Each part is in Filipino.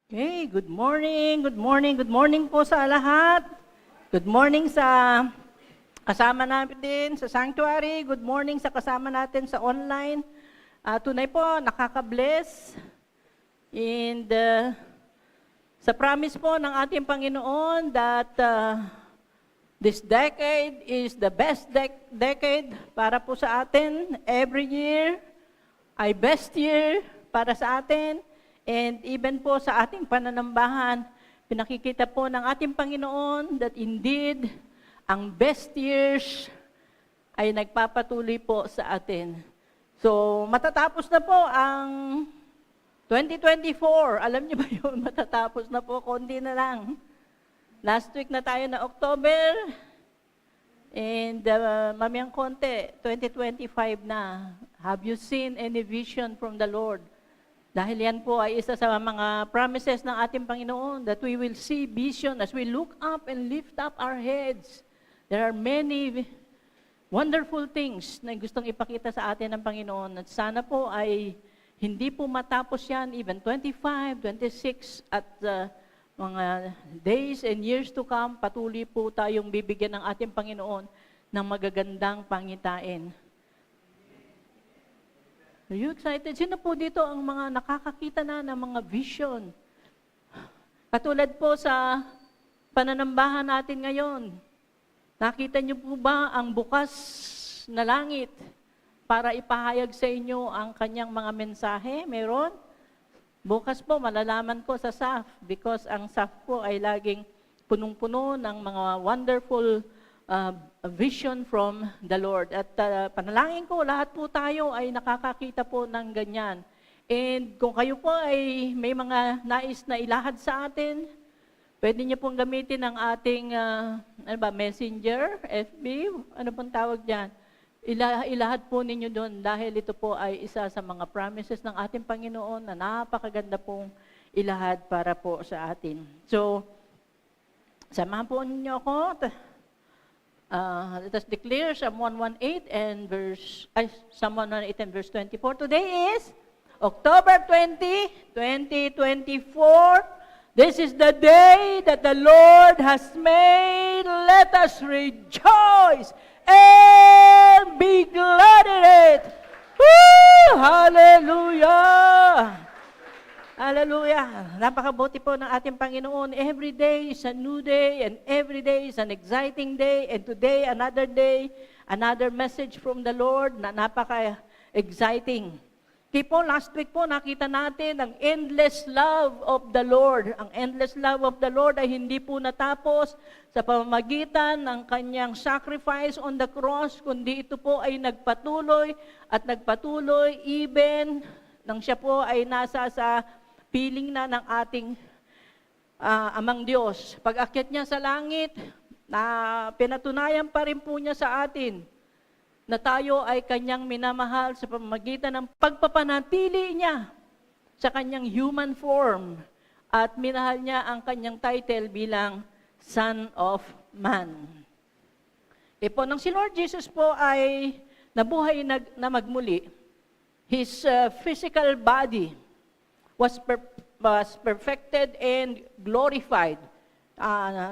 Okay, good morning, good morning, good morning po sa lahat. Good morning sa kasama natin sa sanctuary. Good morning sa kasama natin sa online. Tunay po, nakaka-bless. And sa promise po ng ating Panginoon that this decade is the best decade para po sa atin. Every year ay best year para sa atin. And even po sa ating pananambahan, pinakikita po ng ating Panginoon that indeed, ang best years ay nagpapatuloy po sa atin. So, matatapos na po ang 2024. Alam niyo ba yun? Matatapos na po, konti na lang. Last week na tayo na October, and mamayang konti, 2025 na. Have you seen any vision from the Lord? Dahil yan po ay isa sa mga promises ng ating Panginoon that we will see vision as we look up and lift up our heads. There are many wonderful things na gustong ipakita sa atin ng Panginoon at sana po ay hindi po matapos yan even 25, 26 at mga days and years to come, patuloy po tayong bibigyan ng ating Panginoon ng magagandang pangitain. Are you excited? Sino po dito ang mga nakakakita na ng mga vision? Katulad po sa pananambahan natin ngayon. Nakita niyo po ba ang bukas na langit para ipahayag sa inyo ang kanyang mga mensahe? Meron? Bukas po, malalaman ko sa SAF because ang SAF po ay laging punong-puno ng mga wonderful vision from the Lord. At panalangin ko, lahat po tayo ay nakakakita po ng ganyan. And kung kayo po ay may mga nais na ilahad sa atin, pwede niyo pong gamitin ang ating messenger, FB, ano pong tawag dyan. Ilahad po ninyo doon dahil ito po ay isa sa mga promises ng ating Panginoon na napakaganda pong ilahad para po sa atin. So, samahan po ninyo ako. Let us declare Psalm 118 and Psalm 118 and verse 24. Today is October 20, 2024. This is the day that the Lord has made. Let us rejoice and be glad in it. Woo! Hallelujah! Hallelujah! Napakabuti po ng ating Panginoon. Every day is a new day and every day is an exciting day and today another day, another message from the Lord na napaka-exciting. Kaya po, last week po nakita natin ang endless love of the Lord. Ang endless love of the Lord ay hindi po natapos sa pamamagitan ng kanyang sacrifice on the cross, kundi ito po ay nagpatuloy at nagpatuloy even nang siya po ay nasa sa piling na ng ating Amang Diyos. Pag-akyat niya sa langit, na pinatunayan pa rin po niya sa atin na tayo ay kanyang minamahal sa pamamagitan ng pagpapanatili niya sa kanyang human form at minahal niya ang kanyang title bilang Son of Man. Po nang si Lord Jesus po ay nabuhay na magmuli, His physical body was perfected and glorified.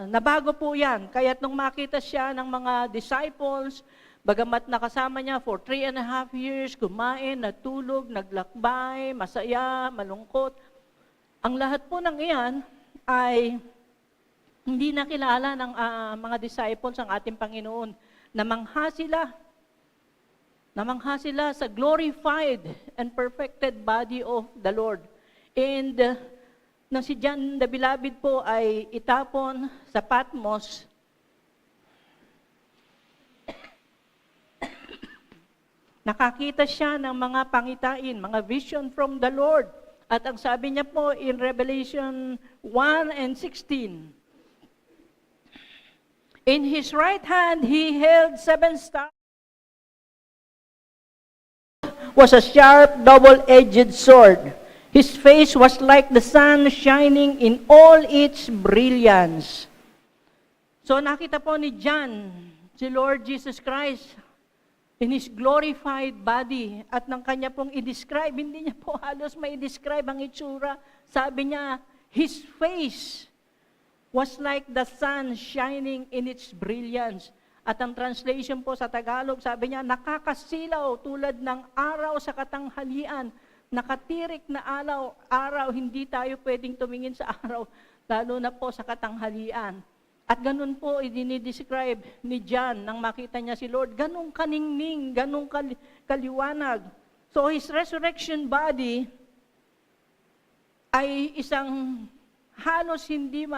Nabago po yan. Kaya't nung makita siya ng mga disciples, bagamat nakasama niya for 3.5 years, kumain, natulog, naglakbay, masaya, malungkot. Ang lahat po ng iyan ay hindi nakilala ng mga disciples ang ating Panginoon. Namangha sila sa glorified and perfected body of the Lord. And nang si John the Beloved po ay itapon sa Patmos, nakakita siya ng mga pangitain, mga vision from the Lord. At ang sabi niya po in Revelation 1 and 16, in his right hand he held 7 stars, was a sharp, double-edged sword. His face was like the sun shining in all its brilliance. So nakita po ni John, si Lord Jesus Christ, in His glorified body, at nang kanya pong i-describe, hindi niya po halos may describe ang itsura. Sabi niya, His face was like the sun shining in its brilliance. At ang translation po sa Tagalog, sabi niya, nakakasilaw tulad ng araw sa katanghalian. Nakatirik na araw, hindi tayo pwedeng tumingin sa araw, lalo na po sa katanghalian. At ganun po, dinidescribe ni John nang makita niya si Lord, ganun kaningning, ganun kaliwanag. So his resurrection body ay isang halos hindi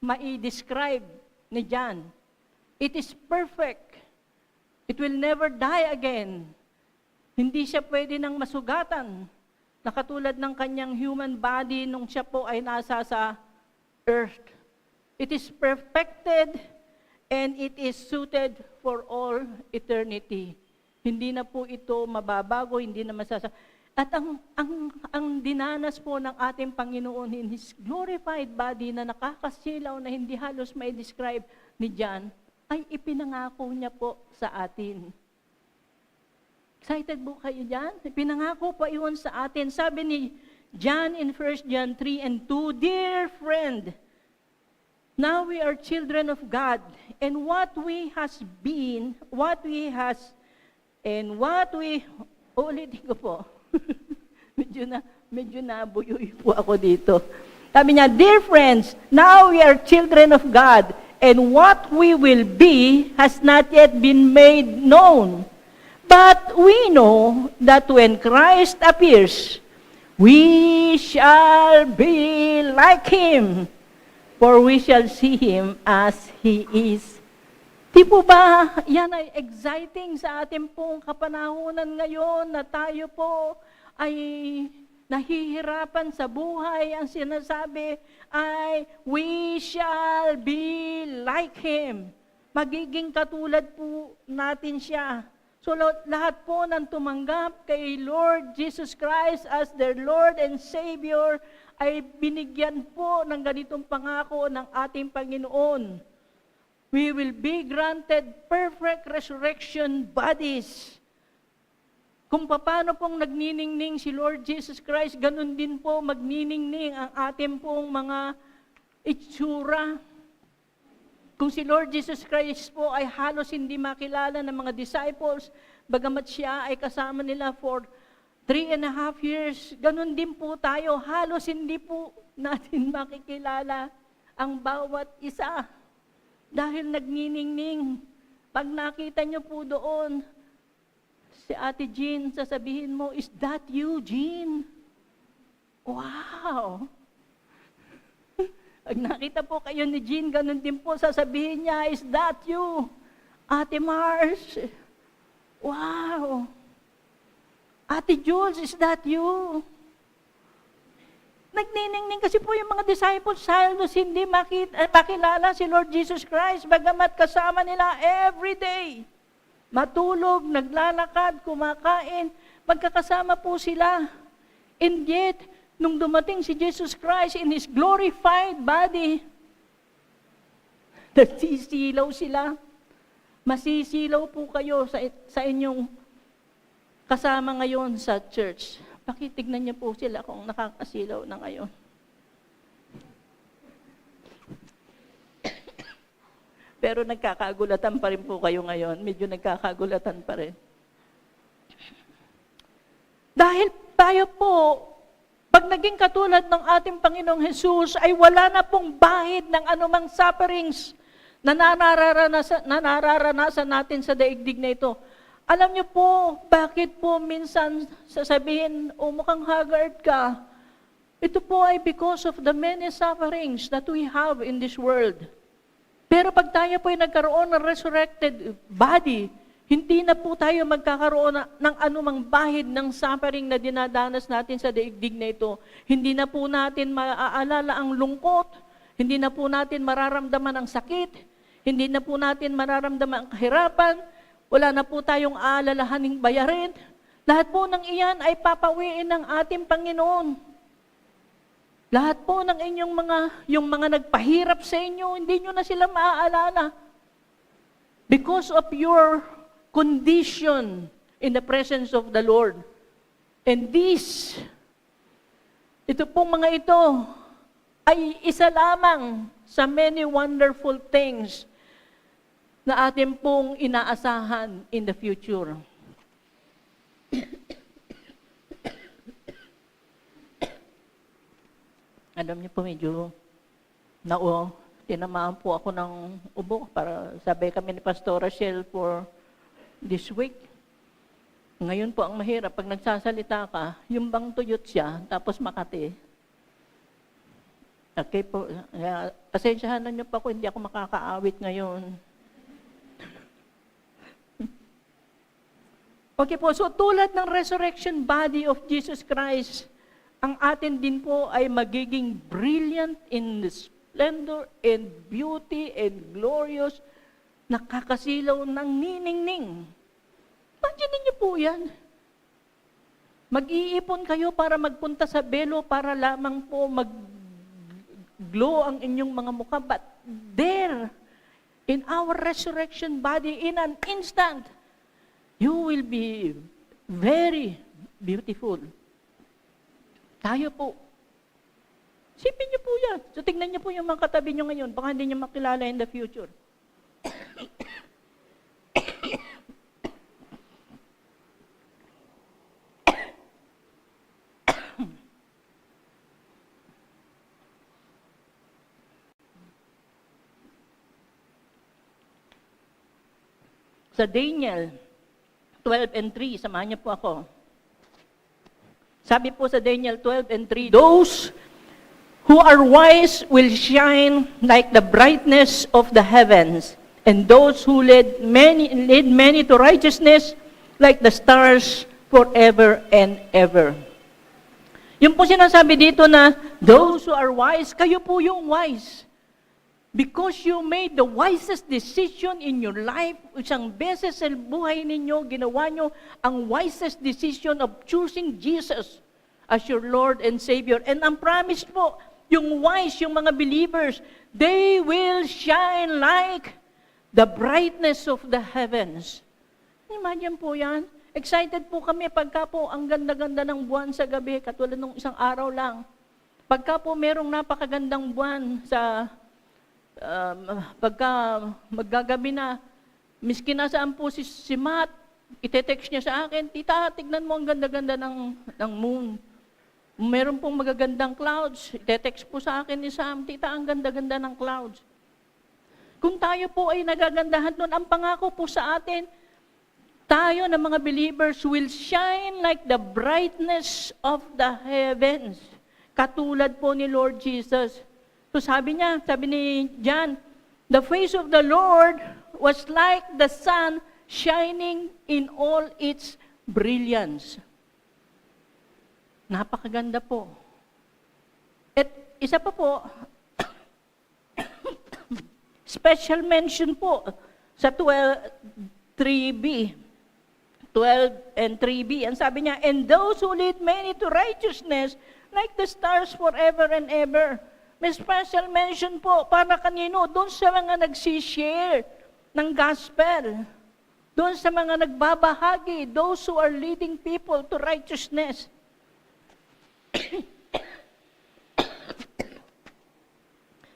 ma-describe ni John. It is perfect. It will never die again. Hindi siya pwede nang masugatan na katulad ng kanyang human body nung siya po ay nasa sa earth. It is perfected and it is suited for all eternity. Hindi na po ito mababago, hindi na At ang dinanas po ng ating Panginoon in His glorified body na nakakasilaw na hindi halos may describe ni John, ay ipinangako niya po sa atin. Excited po kayo dyan? Ipinangako pa iyon sa atin. Sabi ni John in 1 John 3:2, Dear friend, now we are children of God, and what we ulitin ko po. medyo nabuyoy po ako dito. Sabi niya, Dear friends, now we are children of God, and what we will be has not yet been made known. But we know that when Christ appears, we shall be like Him, for we shall see Him as He is. Di po ba yan ay exciting sa ating pong kapanahunan ngayon na tayo po ay nahihirapan sa buhay? Ang sinasabi ay, we shall be like Him. Magiging katulad po natin siya. So lahat po ng tumanggap kay Lord Jesus Christ as their Lord and Savior ay binigyan po ng ganitong pangako ng ating Panginoon. We will be granted perfect resurrection bodies. Kung paano pong nagniningning si Lord Jesus Christ, ganun din po magniningning ang ating pong mga itsura. Kung si Lord Jesus Christ po ay halos hindi makilala ng mga disciples, bagamat siya ay kasama nila for 3.5 years, ganun din po tayo, halos hindi po natin makikilala ang bawat isa. Dahil nagniningning. Pag nakita niyo po doon, si Ate Jean, sasabihin mo, is that you, Jean? Wow! Pag nakita po kayo ni Jean, ganun din po, sasabihin niya, is that you? Ate Mars? Wow! Ate Jules, is that you? Nagniningning kasi po yung mga disciples, halos hindi makilala si Lord Jesus Christ, bagamat kasama nila every day. Matulog, naglalakad, kumakain, magkakasama po sila. And yet, nung dumating si Jesus Christ in His glorified body, nasisilaw sila. Masisilaw po kayo sa inyong kasama ngayon sa church. Pakitignan niyo po sila kung nakakasilaw na ngayon. Pero nagkakagulatan pa rin po kayo ngayon. Medyo nagkakagulatan pa rin. Dahil tayo po, pag naging katulad ng ating Panginoong Jesus, ay wala na pong bahid ng anumang sufferings na nararanasan natin sa daigdig na ito. Alam niyo po, bakit po minsan sasabihin, mukhang haggard ka? Ito po ay because of the many sufferings that we have in this world. Pero pag tayo po ay nagkaroon ng resurrected body, hindi na po tayo magkakaroon ng anumang bahid ng suffering na dinadanas natin sa daigdig na ito. Hindi na po natin maaalala ang lungkot, hindi na po natin mararamdaman ang sakit, hindi na po natin mararamdaman ang kahirapan, wala na po tayong aalalahaning bayarin. Lahat po ng iyan ay papawiin ng ating Panginoon. Lahat po ng inyong yung mga nagpahirap sa inyo, hindi nyo na sila maaalala. Because of your condition in the presence of the Lord. And ito pong mga ito, ay isa lamang sa many wonderful things na atin pong inaasahan in the future. Alam niyo po, medyo tinamaan po ako ng ubo para sabay kami ni Pastor Rachel for this week. Ngayon po ang mahirap, pag nagsasalita ka, yung bang tuyot siya, tapos Makati. Okay po, pasensyahan na niyo pa ako, hindi ako makakaawit ngayon. Okay po, so tulad ng resurrection body of Jesus Christ, ang atin din po ay magiging brilliant in the splendor and beauty and glorious, nakakasilaw ng niningning. Imagine niyo po yan. Mag-iipon kayo para magpunta sa belo para lamang po mag-glow ang inyong mga mukha. But there, in our resurrection body, in an instant, you will be very beautiful. Tayo po. Sipin niyo po yan. So tingnan niyo po yung mga katabi niyo ngayon. Baka hindi niyo makilala in the future. Sa Daniel 12 and 3, samahan niyo po ako. Sabi po sa Daniel 12 and 3, those who are wise will shine like the brightness of the heavens, and those who lead many to righteousness like the stars forever and ever. Yung po sinasabi dito na, those who are wise, kayo po yung wise. Because you made the wisest decision in your life, isang beses sa buhay ninyo, ginawa nyo ang wisest decision of choosing Jesus as your Lord and Savior. And ang promise po, yung wise, yung mga believers, they will shine like the brightness of the heavens. Imagine po yan. Excited po kami pagka po ang ganda-ganda ng buwan sa gabi, katulad ng isang araw lang. Pagka po merong napakagandang buwan sa pagka maggagabi na, miski nasaan po si Matt, ite-text niya sa akin, tita, tignan mo ang ganda-ganda ng moon. Meron pong magagandang clouds, ite-text po sa akin ni Sam, tita, ang ganda-ganda ng clouds. Kung tayo po ay nagagandahan nun, ang pangako po sa atin, tayo na mga believers will shine like the brightness of the heavens. Katulad po ni Lord Jesus. So sabi ni John, the face of the Lord was like the sun shining in all its brilliance. Napakaganda po. At isa pa po, special mention po sa 3b. 12 and 3b. Ang sabi niya, and those who lead many to righteousness like the stars forever and ever. May special mention po para kanino? Doon sa mga nagsishare ng gospel. Doon sa mga nagbabahagi. Those who are leading people to righteousness.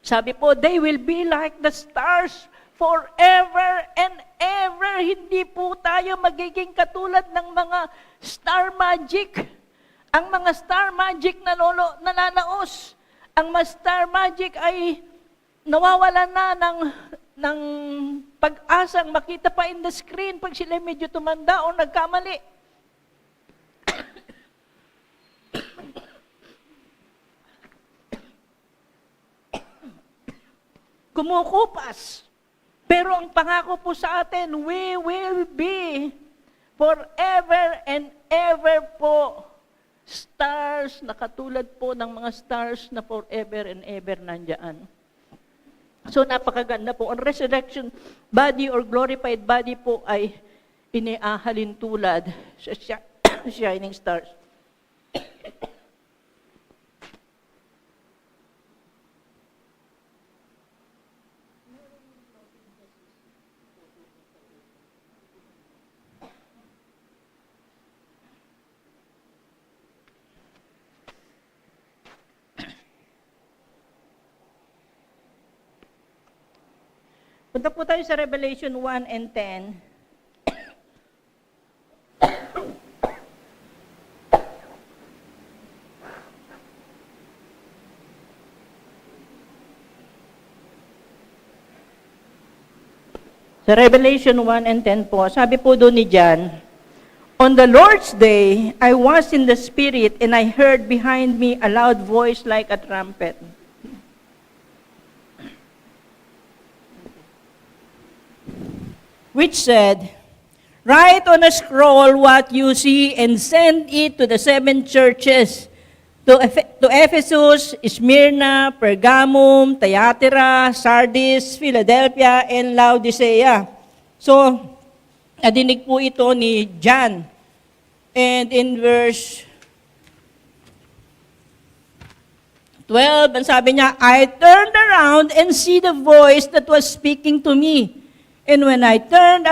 Sabi po, they will be like the stars forever and ever. Hindi po tayo magiging katulad ng mga star magic. Ang mga star magic na nananaos. Ang mga star magic ay nawawalan na ng pag-asang makita pa in the screen pag sila medyo tumanda o nagkamali. Kumukupas. Pero ang pangako po sa atin, we will be forever and ever po stars na katulad po ng mga stars na forever and ever nandiyan. So napakaganda po. Ang resurrection body or glorified body po ay iniahalin tulad sa shining stars. Punta po tayo sa Revelation 1 and 10. Sa Revelation 1 and 10 po, sabi po doon ni John, "On the Lord's day, I was in the Spirit, and I heard behind me a loud voice like a trumpet. Which said, Write on a scroll what you see and send it to the 7 churches, to Ephesus, Smyrna, Pergamum, Thyatira, Sardis, Philadelphia, and Laodicea." So, nadinig po ito ni John. And in verse 12, ang sabi niya, "I turned around and see the voice that was speaking to me. And when I turned,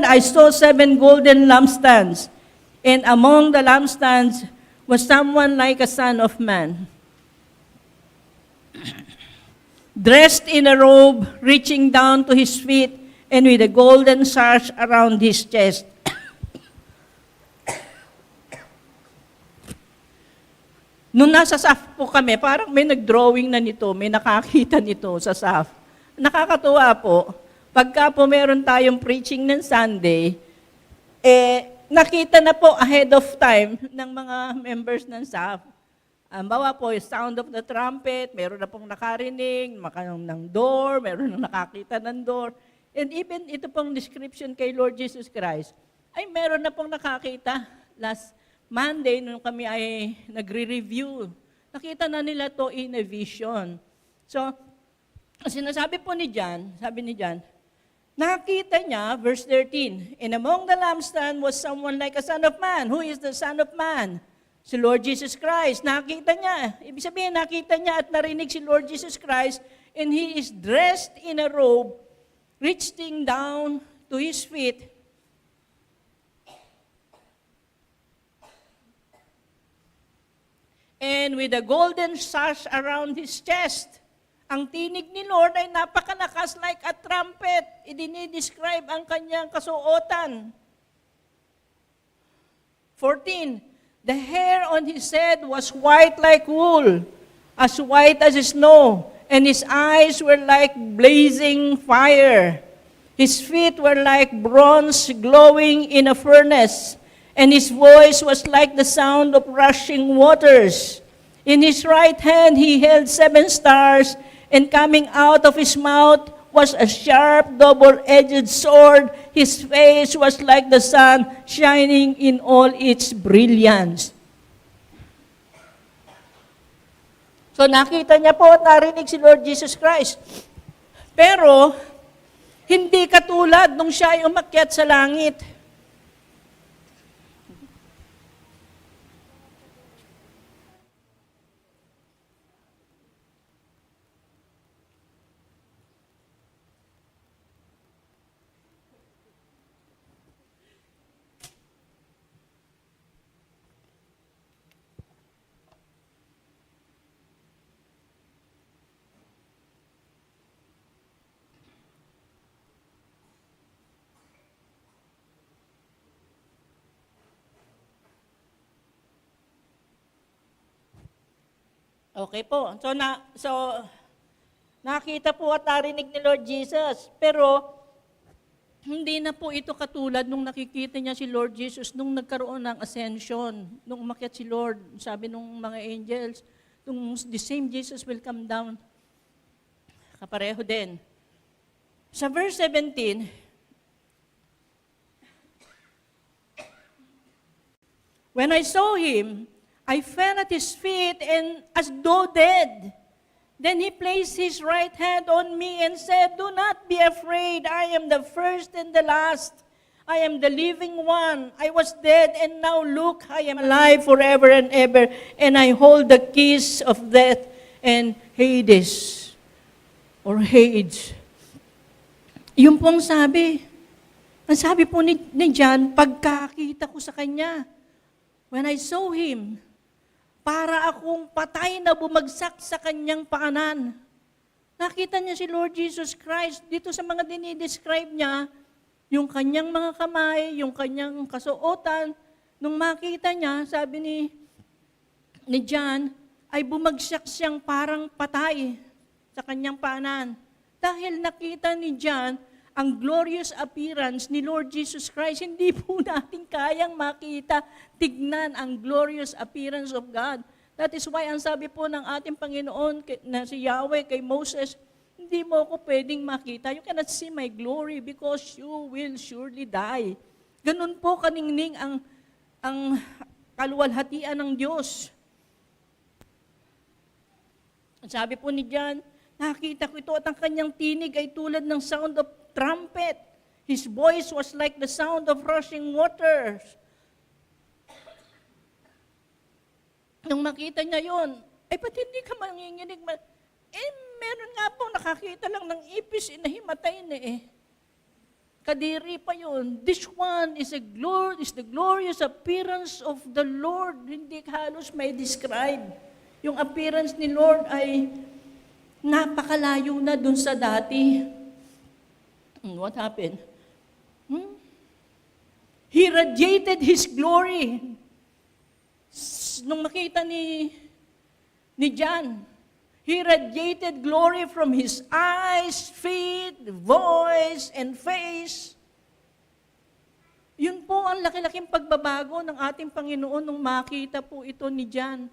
I saw 7 golden lampstands. And among the lampstands was someone like a son of man, dressed in a robe reaching down to his feet, and with a golden sash around his chest." Nung nasa SAF po kami, parang may nag-drawing na nito, may nakakita nito sa SAF. Nakakatuwa po, pagka po meron tayong preaching ng Sunday, nakita na po ahead of time ng mga members ng SAF. Bawa po, yung sound of the trumpet, meron na pong nakarinig, ng door, meron na nakakita ng door. And even ito pong description kay Lord Jesus Christ, ay meron na pong nakakita. Last Monday, nung kami ay nagre-review, nakita na nila to in a vision. So, sinasabi po ni John, sabi ni John, nakita niya, verse 13, "And among the lampstand was someone like a son of man." Who is the son of man? Si Lord Jesus Christ. Nakita niya. Ibig sabihin, nakita niya at narinig si Lord Jesus Christ, and he is dressed in a robe, reaching down to his feet. And with a golden sash around his chest. Ang tinig ni Lord ay napakalakas like a trumpet. Idinidescribe ang kanyang kasuotan. 14. The hair on his head was white like wool, as white as snow, and his eyes were like blazing fire. His feet were like bronze glowing in a furnace, and his voice was like the sound of rushing waters. In his right hand he held 7 stars, and coming out of his mouth was a sharp, double-edged sword. His face was like the sun, shining in all its brilliance. So nakita niya po at narinig si Lord Jesus Christ. Pero, hindi katulad nung siya ay umakyat sa langit. Okay po. So nakita po at narinig ni Lord Jesus. Pero hindi na po ito katulad nung nakikita niya si Lord Jesus nung nagkaroon ng ascension, nung umakyat si Lord, sabi nung mga angels, the same Jesus will come down. Kapareho din. Sa verse 17, "When I saw him, I fell at his feet and as though dead. Then he placed his right hand on me and said, 'Do not be afraid. I am the first and the last. I am the living one. I was dead, and now look, I am alive forever and ever, and I hold the keys of death and Hades," or Hades. Yung pong sabi. Ang sabi po ni John, pagkakita ko sa kanya, when I saw him, para akong patay na bumagsak sa kanyang paanan. Nakita niya si Lord Jesus Christ. Dito sa mga dinidescribe niya, yung kanyang mga kamay, yung kanyang kasuotan, nung makita niya, sabi ni John, ay bumagsak siyang parang patay sa kanyang paanan. Dahil nakita ni John ang glorious appearance ni Lord Jesus Christ, hindi po natin kayang makita, tignan ang glorious appearance of God. That is why ang sabi po ng ating Panginoon na si Yahweh kay Moses, hindi mo ako pwedeng makita. You cannot see my glory because you will surely die. Ganun po kaningning ang kaluwalhatian ng Diyos. Sabi po ni John, nakita ko ito at ang kanyang tinig ay tulad ng sound of trumpet. His voice was like the sound of rushing waters. Nung makita niya yun, ay ba't hindi ka manginginig? Meron nga po nakakita lang ng ipis, inahimatay na eh. Kadiri pa yun. This one is the glorious appearance of the Lord. Hindi halos may describe. Yung appearance ni Lord ay napakalayo na dun sa dati. What happened? He radiated His glory. Nung makita ni John, He radiated glory from His eyes, feet, voice, and face. Yun po ang laki-laking pagbabago ng ating Panginoon nung makita po ito ni John.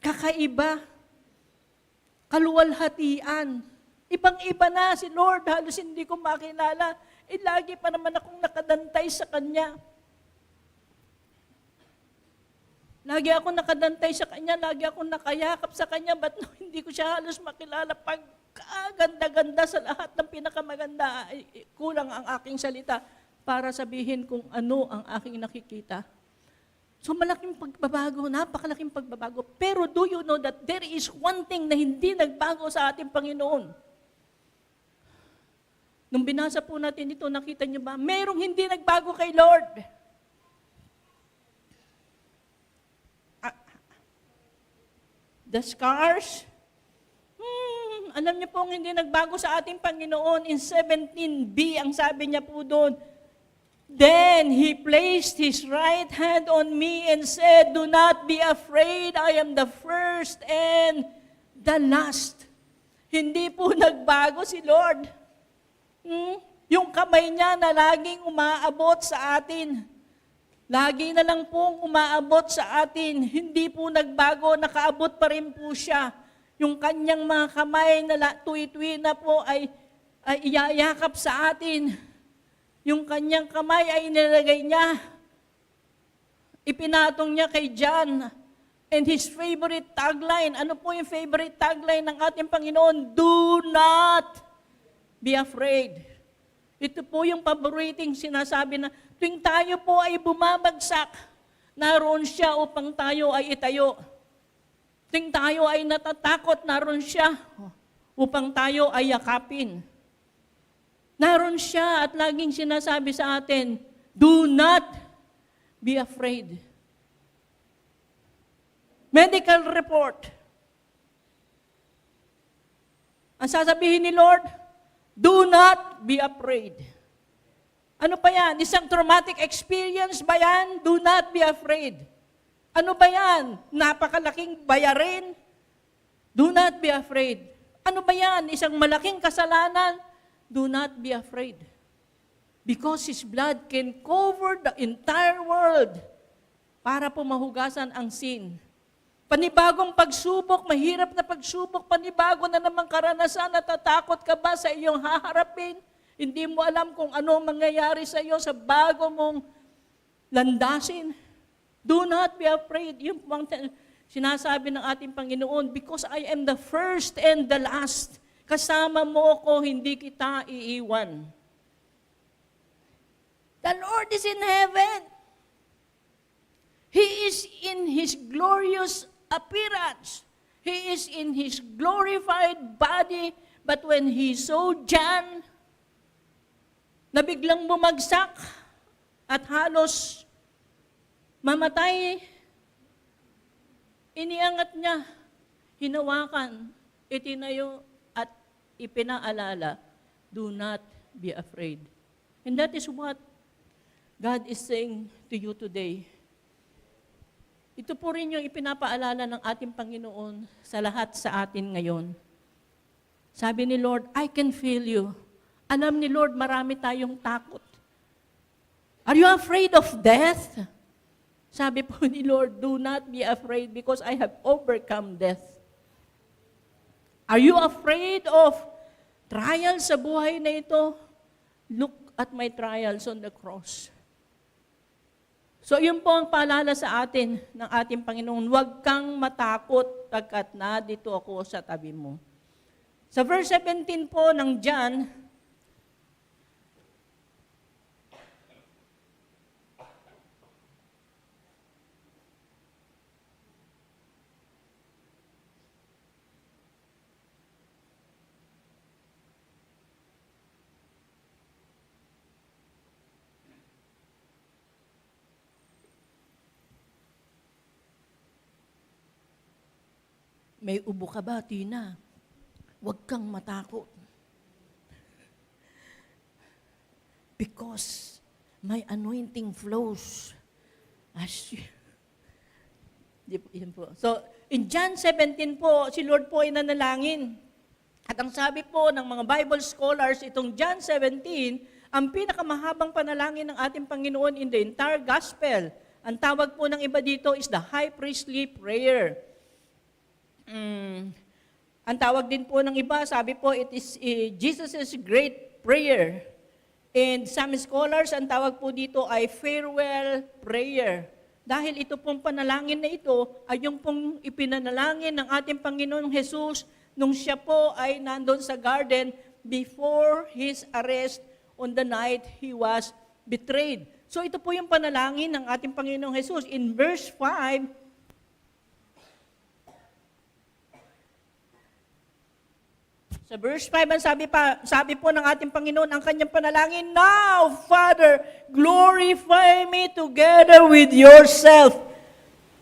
Kakaiba, kaluwalhatian. Ibang-iba na si Lord, halos hindi ko makilala. Lagi pa naman akong nakadantay sa Kanya. Lagi ako nakadantay sa Kanya, lagi ako nakayakap sa Kanya, but no, hindi ko siya halos makilala. Pagkaganda-ganda sa lahat ng pinakamaganda, kulang ang aking salita para sabihin kung ano ang aking nakikita. So malaking pagbabago, napakalaking pagbabago. Pero do you know that there is one thing na hindi nagbago sa ating Panginoon? Nung binasa po natin ito, nakita niyo ba? Merong hindi nagbago kay Lord. The scars, alam niyo pong hindi nagbago sa ating Panginoon. In 17b, ang sabi niya po doon, then He placed His right hand on me and said, do not be afraid, I am the first and the last. Hindi po nagbago si Lord. Yung kamay niya na laging umaabot sa atin. Lagi na lang pong umaabot sa atin. Hindi po nagbago, nakaabot pa rin po siya. Yung kanyang mga kamay na tuwi-tuwi na po ay iyayakap sa atin. Yung kanyang kamay ay nilagay niya. Ipinatong niya kay John. And his favorite tagline, ano po yung favorite tagline ng ating Panginoon? Do not be afraid. Ito po yung paboritong sinasabi na tuwing tayo po ay bumabagsak, naroon siya upang tayo ay itayo. Tuwing tayo ay natatakot, naroon siya upang tayo ay yakapin. Naroon siya at laging sinasabi sa atin, do not be afraid. Medical report. Ang sasabihin ni Lord, do not be afraid. Ano pa yan? Isang traumatic experience ba yan? Do not be afraid. Ano ba yan? Napakalaking bayarin? Do not be afraid. Ano ba yan? Isang malaking kasalanan? Do not be afraid. Because His blood can cover the entire world para po mahugasan ang sin. Panibagong pagsubok, mahirap na pagsubok, panibago na namang karanasan, natatakot ka ba sa iyong haharapin? Hindi mo alam kung ano mangyayari sa iyo sa bago mong landasin. Do not be afraid. Yung sinasabi ng ating Panginoon, because I am the first and the last. Kasama mo ako, hindi kita iiwan. The Lord is in heaven. He is in His glorious appearance. He is in His glorified body. But when He saw John, na biglang bumagsak at halos mamatay, iniangat niya, hinawakan, itinayo, at ipinaalala, do not be afraid. And that is what God is saying to you today. Ito po rin yung ipinapaalala ng ating Panginoon sa lahat sa atin ngayon. Sabi ni Lord, I can feel you. Alam ni Lord, marami tayong takot. Are you afraid of death? Sabi po ni Lord, do not be afraid because I have overcome death. Are you afraid of trials sa buhay na ito? Look at my trials on the cross. So yun po ang paalala sa atin ng ating Panginoon, huwag kang matakot pagkat nandito ako sa tabi mo. Sa verse 17 po ng John, may ubo ka ba, Tina? Huwag kang matakot. Because my anointing flows as you. Yun po. So, in John 17 po, si Lord po ay nanalangin. At ang sabi po ng mga Bible scholars, itong John 17, ang pinakamahabang panalangin ng ating Panginoon in the entire gospel. Ang tawag po ng iba dito is the high priestly prayer. Ang tawag din po ng iba, sabi po, it is Jesus' great prayer. And some scholars, ang tawag po dito ay farewell prayer. Dahil ito pong panalangin na ito ay yung pong ipinanalangin ng ating Panginoong Jesus nung siya po ay nandun sa garden before His arrest on the night He was betrayed. So ito po yung panalangin ng ating Panginoong Jesus. In verse 5, sa verse 5, ang sabi po ng ating Panginoon, ang kanyang panalangin, now, Father, glorify me together with yourself,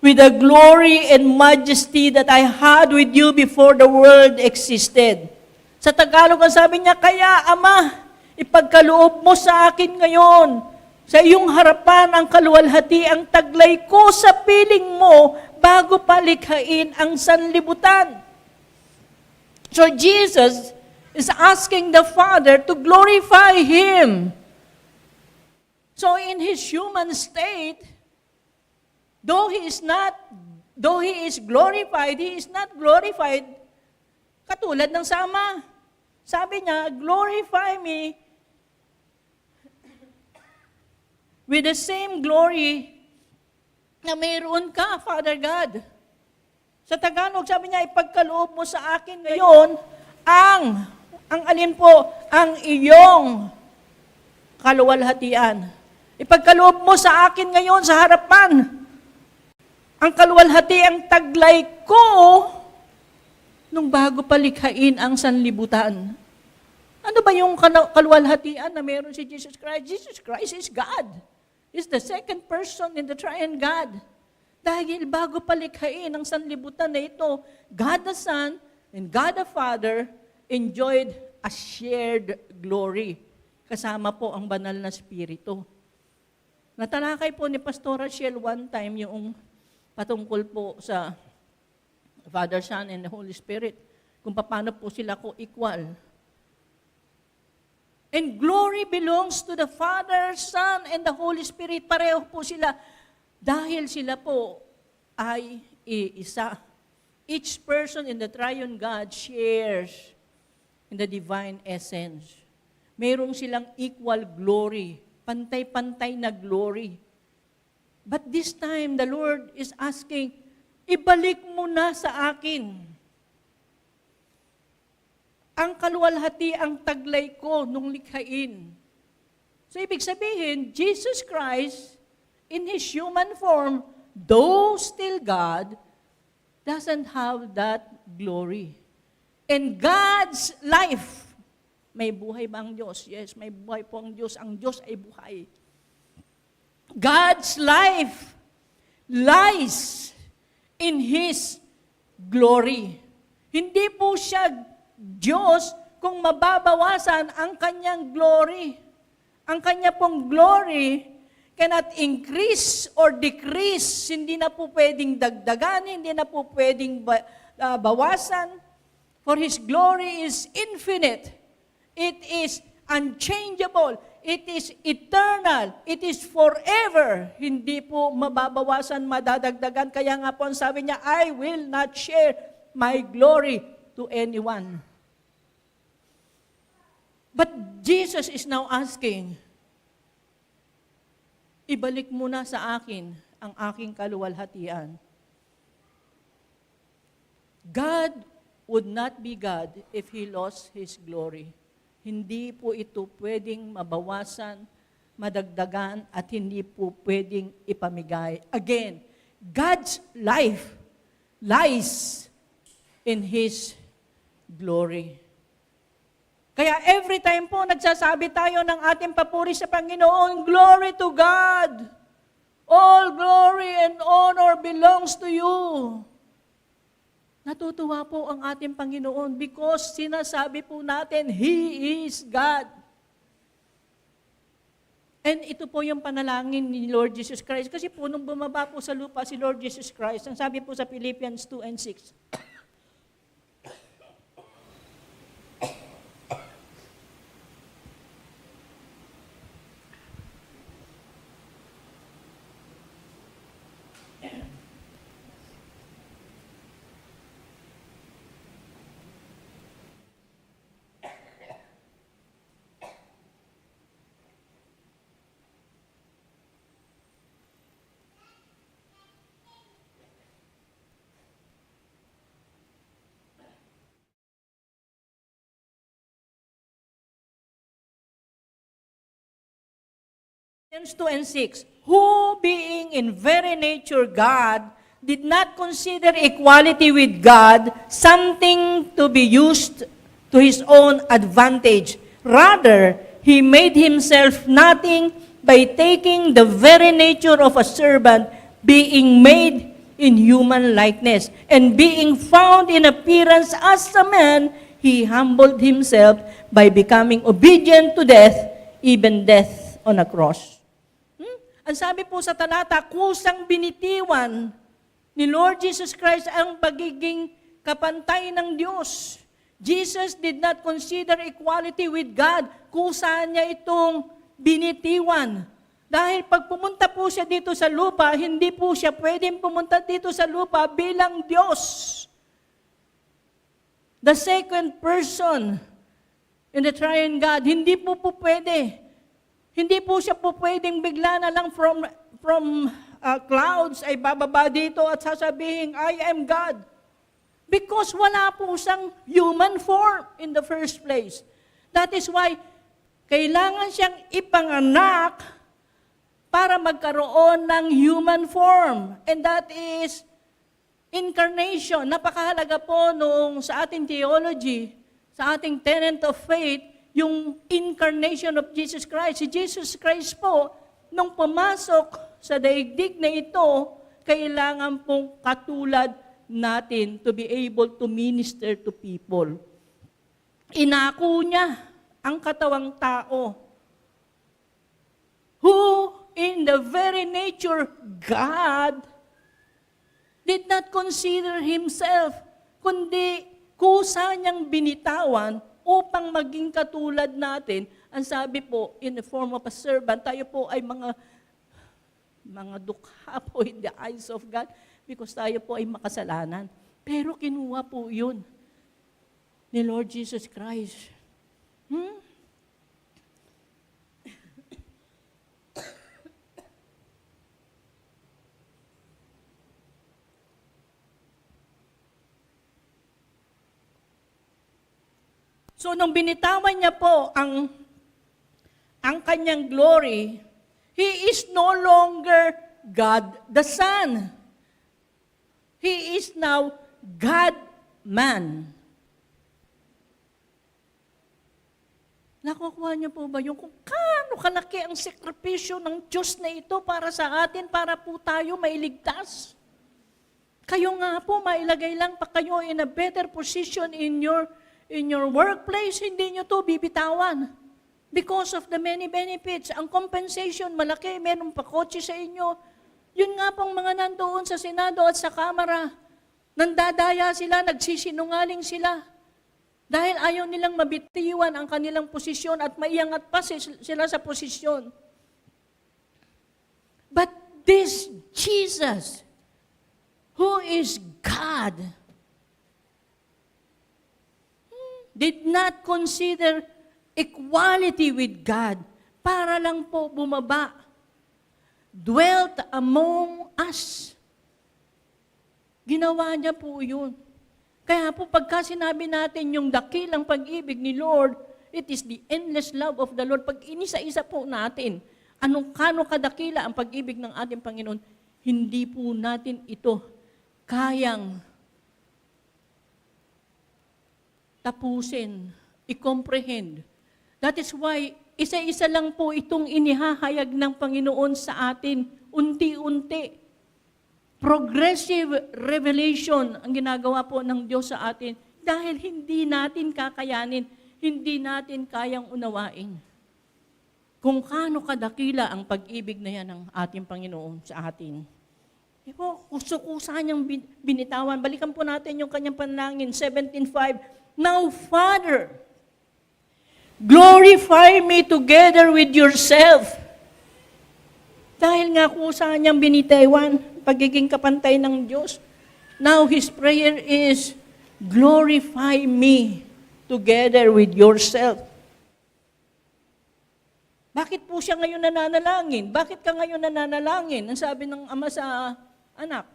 with the glory and majesty that I had with you before the world existed. Sa Tagalog, ang sabi niya, kaya, Ama, ipagkaloob mo sa akin ngayon, sa iyong harapan ang kaluwalhati, ang taglay ko sa piling mo, bago palikhain ang sanlibutan. So Jesus is asking the Father to glorify Him. So in His human state, though He is glorified, He is not glorified katulad ng sa Ama. Sabi niya, glorify me with the same glory na mayroon ka, Father God. Sa Tagalog, sabi niya, ipagkaloob mo sa akin ngayon ang alin po, ang iyong kaluwalhatian. Ipagkaloob mo sa akin ngayon sa harapan ang kaluwalhati, ang taglay ko nung bago palikhain ang sanlibutan. Ano ba yung kaluwalhatian na meron si Jesus Christ? Jesus Christ is God. He's the second person in the triune God. Dahil bago palikhain ang sanlibutan na ito, God the Son and God the Father enjoyed a shared glory. Kasama po ang banal na Espiritu. Natalakay po ni Pastor Rachel one time yung patungkol po sa Father, Son, and the Holy Spirit, kung paano po sila co-equal. And glory belongs to the Father, Son, and the Holy Spirit. Pareho po sila. Dahil sila po ay iisa. Each person in the triune God shares in the divine essence. Mayroong silang equal glory, pantay-pantay na glory. But this time, the Lord is asking, ibalik mo na sa akin ang kaluwalhati, ang taglay ko nung likhain. So, ibig sabihin, Jesus Christ, in His human form, though still God, doesn't have that glory. And God's life, may buhay ba ang Diyos? Yes, may buhay po ang Diyos. Ang Diyos ay buhay. God's life lies in His glory. Hindi po siya Diyos kung mababawasan ang kanyang glory. Ang kanya pong glory cannot increase or decrease. Hindi na po pwedeng dagdagan, hindi na po pwedeng bawasan. For His glory is infinite. It is unchangeable. It is eternal. It is forever. Hindi po mababawasan, madadagdagan. Kaya nga po ang sabi niya, I will not share my glory to anyone. But Jesus is now asking, ibalik mo na sa akin ang aking kaluwalhatian. God would not be God if He lost His glory. Hindi po ito pwedeng mabawasan, madagdagan, at hindi po pwedeng ipamigay. Again, God's life lies in His glory. Kaya every time po nagsasabi tayo ng ating papuri sa Panginoon, glory to God. All glory and honor belongs to you. Natutuwa po ang ating Panginoon because sinasabi po natin, He is God. And ito po yung panalangin ni Lord Jesus Christ. Kasi po nung bumaba po sa lupa si Lord Jesus Christ, ang sabi po sa Philippians 2 and 6, Philippians 2 and 6, who being in very nature God, did not consider equality with God something to be used to His own advantage. Rather, He made Himself nothing by taking the very nature of a servant, being made in human likeness. And being found in appearance as a man, He humbled Himself by becoming obedient to death, even death on a cross. Ang sabi po sa talata, kusang binitiwan ni Lord Jesus Christ ang pagiging kapantay ng Diyos. Jesus did not consider equality with God. Kusa niya itong binitiwan. Dahil pag pumunta po siya dito sa lupa, hindi po siya pwedeng pumunta dito sa lupa bilang Diyos. The second person in the triune God, hindi po pwede. Hindi po siya po pwedeng bigla na lang from clouds ay bababa dito at sasabihin, I am God. Because wala po siyang human form in the first place. That is why kailangan siyang ipanganak para magkaroon ng human form. And that is incarnation. Napakahalaga po nung sa ating theology, sa ating tenet of faith, yung incarnation of Jesus Christ. Si Jesus Christ po, nung pumasok sa daigdig na ito, kailangan pong katulad natin to be able to minister to people. Inako niya ang katawang tao, who in the very nature God did not consider Himself, kundi kusa niyang binitawan upang maging katulad natin. Ang sabi po, in the form of a servant, tayo po ay mga dukha po in the eyes of God because tayo po ay makasalanan. Pero kinuha po yun ni Lord Jesus Christ. So, nung binitawan niya po ang kanyang glory, He is no longer God the Son. He is now God-man. Nakukuha niyo po ba yung kung kaano kalaki ang sakripisyo ng Diyos na ito para sa atin, para po tayo mailigtas? Kayo nga po, mailagay lang pa kayo in a better position in your in your workplace, hindi nyo to bibitawan. Because of the many benefits, ang compensation, malaki, meron pa kotse sa inyo. Yun nga pong mga nandoon sa Senado at sa Kamara, nandadaya sila, nagsisinungaling sila. Dahil ayaw nilang mabitiwan ang kanilang posisyon at maiangat pa sila sa posisyon. But this Jesus, who is God, did not consider equality with God para lang po bumaba. Dwelt among us. Ginawa niya po yun. Kaya po pagka sinabi natin yung dakilang pag-ibig ni Lord, it is the endless love of the Lord. Pag inisa-isa po natin, kano kadakila ang pag-ibig ng ating Panginoon, hindi po natin ito kayang tapusin, i-comprehend. That is why, isa-isa lang po itong inihahayag ng Panginoon sa atin, unti-unti. Progressive revelation ang ginagawa po ng Diyos sa atin dahil hindi natin kakayanin, hindi natin kayang unawain. Kung kaano kadakila ang pag-ibig na yan ng ating Panginoon sa atin. Kusa-kusa niyang binitawan. Balikan po natin yung kanyang panalangin, 17:5. Now, Father, glorify me together with yourself. Dahil nga kusa niyang binitawan, pagiging kapantay ng Diyos. Now, his prayer is, glorify me together with yourself. Bakit po siya ngayon nananalangin? Bakit ka ngayon nananalangin? Ang sabi ng ama sa anak.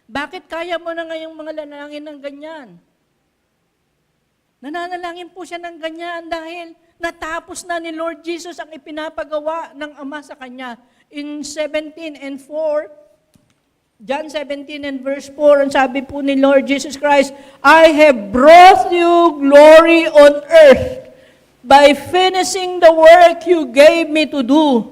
Bakit kaya mo na ngayong mga lanangin ng ganyan? Nananalangin po siya ng ganyan dahil natapos na ni Lord Jesus ang ipinapagawa ng Ama sa Kanya. In 17:4, John 17 and verse 4, ang sabi po ni Lord Jesus Christ, I have brought you glory on earth by finishing the work you gave me to do.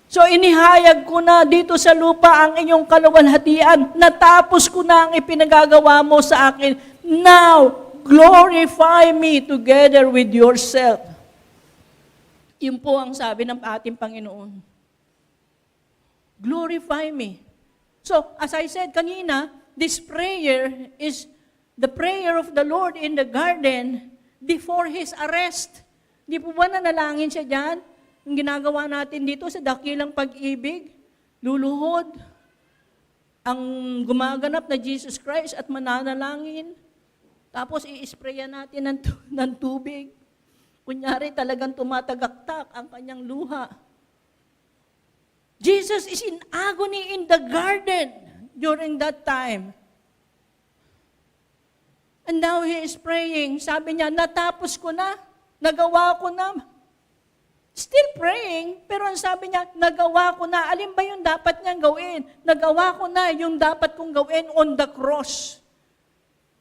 So inihayag ko na dito sa lupa ang inyong kaluwalhatian. Natapos ko na ang ipinagagawa mo sa akin. Now, glorify me together with yourself. Yun po ang sabi ng ating Panginoon. Glorify me. So, as I said kanina, this prayer is the prayer of the Lord in the garden before His arrest. Di po ba nanalangin siya dyan? Ang ginagawa natin dito sa dakilang pag-ibig, luluhod, ang gumaganap na Jesus Christ at mananalangin. Tapos i-sprayan natin ng tubig. Kunyari talagang tumatagaktak ang kanyang luha. Jesus is in agony in the garden during that time. And now He is praying. Sabi niya, natapos ko na, nagawa ko na. Still praying, pero ang sabi niya, nagawa ko na. Alin ba yung dapat niyang gawin? Nagawa ko na yung dapat kong gawin on the cross.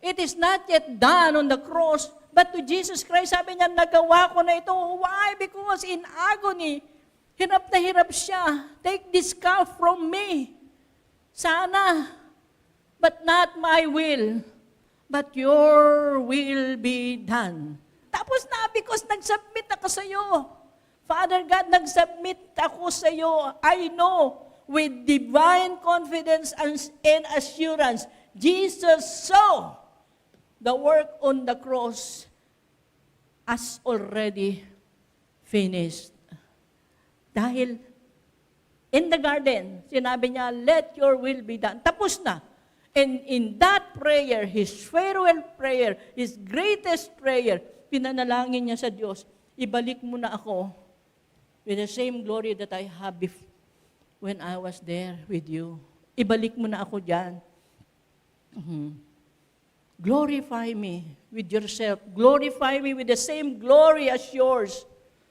It is not yet done on the cross, but to Jesus Christ, sabi niya, nagawa ko na ito. Why? Because in agony, hirap na hirap siya. Take this cup from me. Sana, but not my will, but your will be done. Tapos na, because nag-submit ako sa iyo. Father God, nag-submit ako sa iyo. I know with divine confidence and assurance, Jesus saw the work on the cross as already finished. Dahil in the garden, sinabi niya, let your will be done. Tapos na. And in that prayer, his farewell prayer, his greatest prayer, pinanalangin niya sa Diyos, ibalik mo na ako with the same glory that I have when I was there with you. Ibalik mo na ako dyan. Glorify me with yourself. Glorify me with the same glory as yours.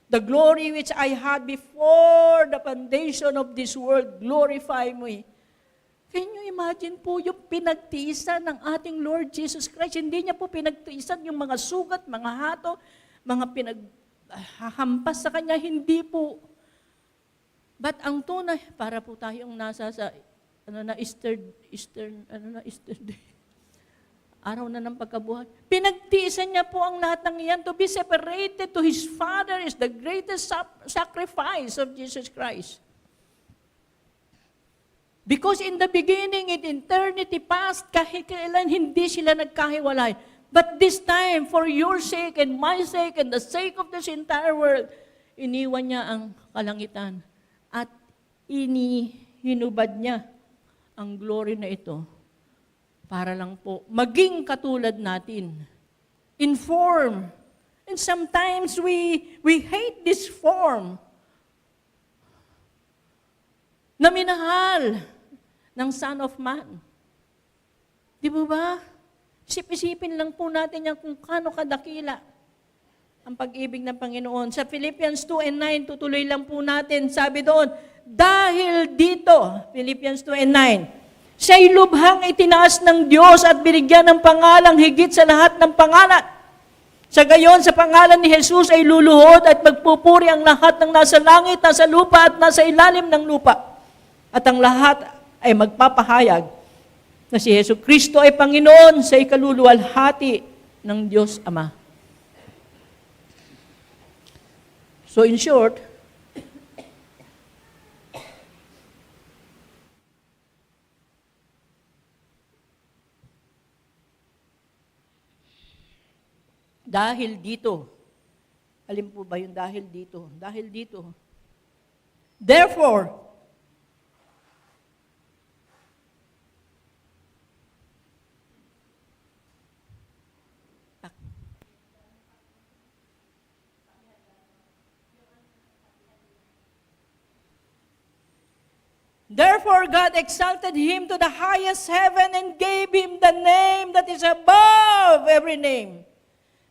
The glory which I had before the foundation of this world. Glorify me. Can you imagine po yung pinagtiisan ng ating Lord Jesus Christ? Hindi niya po pinagtiisan yung mga sugat, mga hato, mga pinaghahampas sa Kanya. Hindi po. But ang tunay, para po tayong nasa sa Easter Day. Araw na ng pagkabuhay. Pinagtiisan niya po ang lahat ng iyan. To be separated to His Father is the greatest sacrifice of Jesus Christ. Because in the beginning, in eternity past, kahit kailan hindi sila nagkahiwalay. But this time, for your sake and my sake and the sake of this entire world, iniwan niya ang kalangitan at hinubad niya ang glory na ito para lang po maging katulad natin. In form. And sometimes we hate this form na minahal ng Son of Man. Di ba? Isip-isipin lang po natin yan kung kano kadakila ang pag-ibig ng Panginoon. Sa Philippians 2 and 9, tutuloy lang po natin. Sabi doon, dahil dito, Philippians 2 and 9, siya'y lubhang itinaas ng Diyos at binigyan ng pangalang higit sa lahat ng pangalan. Sa gayon, sa pangalan ni Jesus ay luluhod at magpupuri ang lahat ng nasa langit, nasa lupa at nasa ilalim ng lupa. At ang lahat ay magpapahayag na si Yesu Kristo ay Panginoon sa ikaluluwalhati ng Diyos Ama. So in short, dahil dito, alin po ba yung dahil dito? Dahil dito. Therefore, God exalted Him to the highest heaven and gave Him the name that is above every name.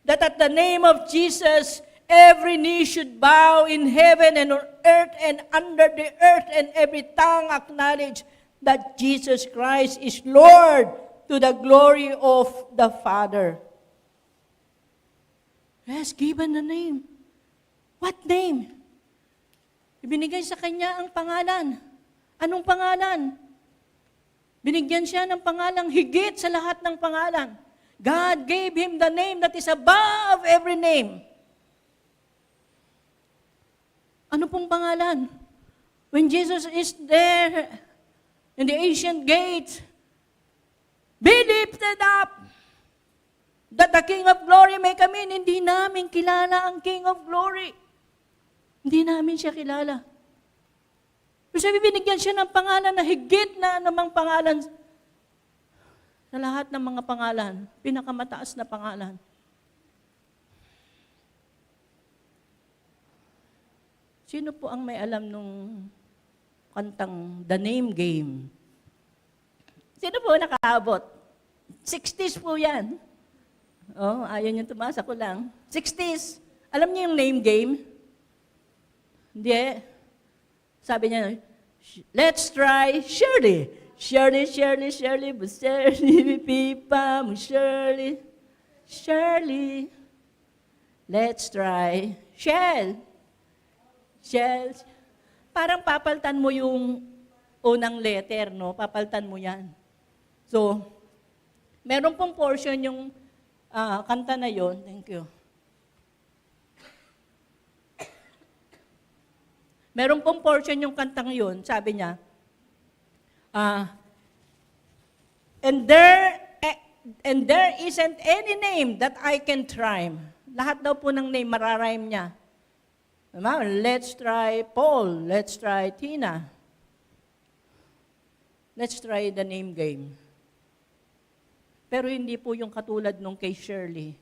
That at the name of Jesus, every knee should bow in heaven and on earth and under the earth, and every tongue acknowledge that Jesus Christ is Lord to the glory of the Father. Yes, given the name. What name? Ibinigay sa Kanya ang pangalan. Anong pangalan? Binigyan siya ng pangalang higit sa lahat ng pangalan. God gave Him the name that is above every name. Ano pong pangalan? When Jesus is there in the ancient gate, be lifted up, that the King of Glory may come in. Hindi namin kilala ang King of Glory. Hindi namin siya kilala. Pero sabi, binigyan siya ng pangalan na higit na anumang pangalan sa lahat ng mga pangalan, pinakamataas na pangalan. Sino po ang may alam nung kantang The Name Game? Sino po nakaabot? 60s po yan. Oh, ayaw niyo tumaas, ako lang. 60s. Alam niyo yung name game? Hindi. Sabi niya, let's try Shirley. Shirley, Shirley, Shirley, but Shirley, pipa mo, Shirley. Shirley. Let's try Shell. Shell. Parang papaltan mo yung unang letter, no? Papaltan mo yan. So, meron pong portion yung kanta na yon. Thank you. Meron pong portion yung kantang yun, sabi niya, and there isn't any name that I can rhyme. Lahat daw po ng name, mararhyme niya. Let's try Paul, let's try Tina. Let's try the name game. Pero hindi po yung katulad nung kay Shirley.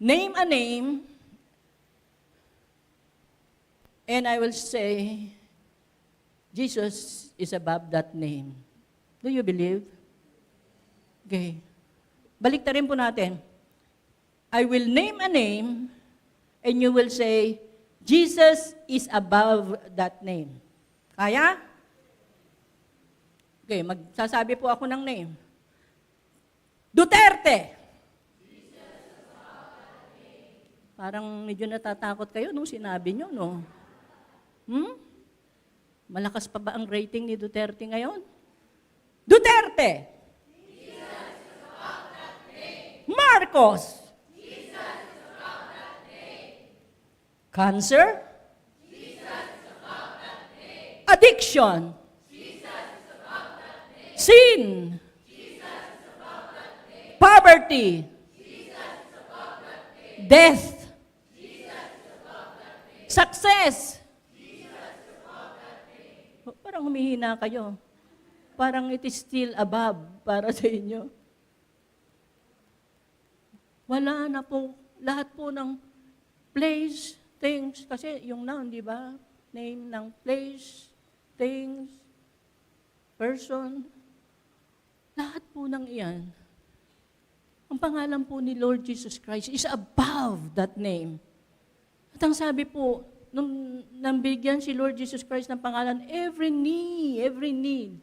Name a name, and I will say, Jesus is above that name. Do you believe? Okay. Baliktarin po natin. I will name a name, and you will say, Jesus is above that name. Kaya? Okay, magsasabi po ako ng name. Duterte! Parang medyo natatakot kayo nung sinabi nyo, no? Malakas pa ba ang rating ni Duterte ngayon? Duterte. Marcos. Cancer. Addiction. Sin. Poverty. Death. Success. Parang humihina kayo. Parang it is still above para sa inyo. Wala na po, lahat po ng place, things, kasi yung noun, di ba? Name ng place, things, person, lahat po ng iyan. Ang pangalan po ni Lord Jesus Christ is above that name. At ang sabi po, nung nambigyan si Lord Jesus Christ ng pangalan, every knee,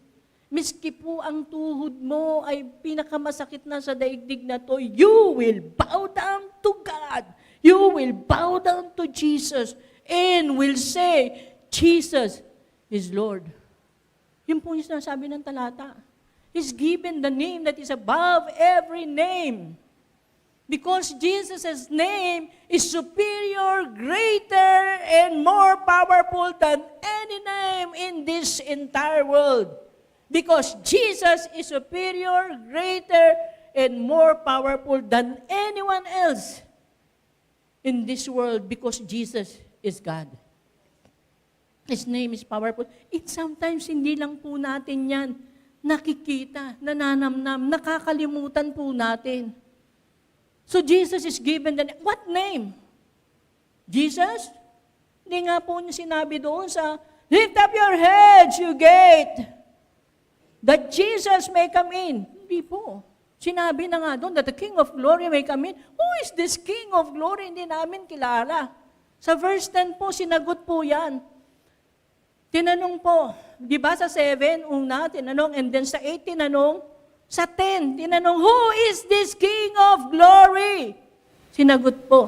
miski po ang tuhod mo ay pinakamasakit na sa daigdig na to, you will bow down to God. You will bow down to Jesus and will say, Jesus is Lord. Yun po yung sinasabi ng talata. He's given the name that is above every name. Because Jesus' name is superior, greater, and more powerful than any name in this entire world. Because Jesus is superior, greater, and more powerful than anyone else in this world because Jesus is God. His name is powerful. It sometimes hindi lang po natin yan nakikita, nananamnam, nakakalimutan po natin. So Jesus is given the name. What name? Jesus? Hindi nga po niya sinabi doon sa, lift up your heads, you gate, that Jesus may come in. Hindi po. Sinabi na nga doon that the King of Glory may come in. Who is this King of Glory? Hindi namin kilala. Sa verse 10 po, sinagot po yan. Tinanong po, di ba sa 7, una, tinanong, and then sa 8, tinanong, sa 10, tinanong, who is this King of Glory? Sinagot po,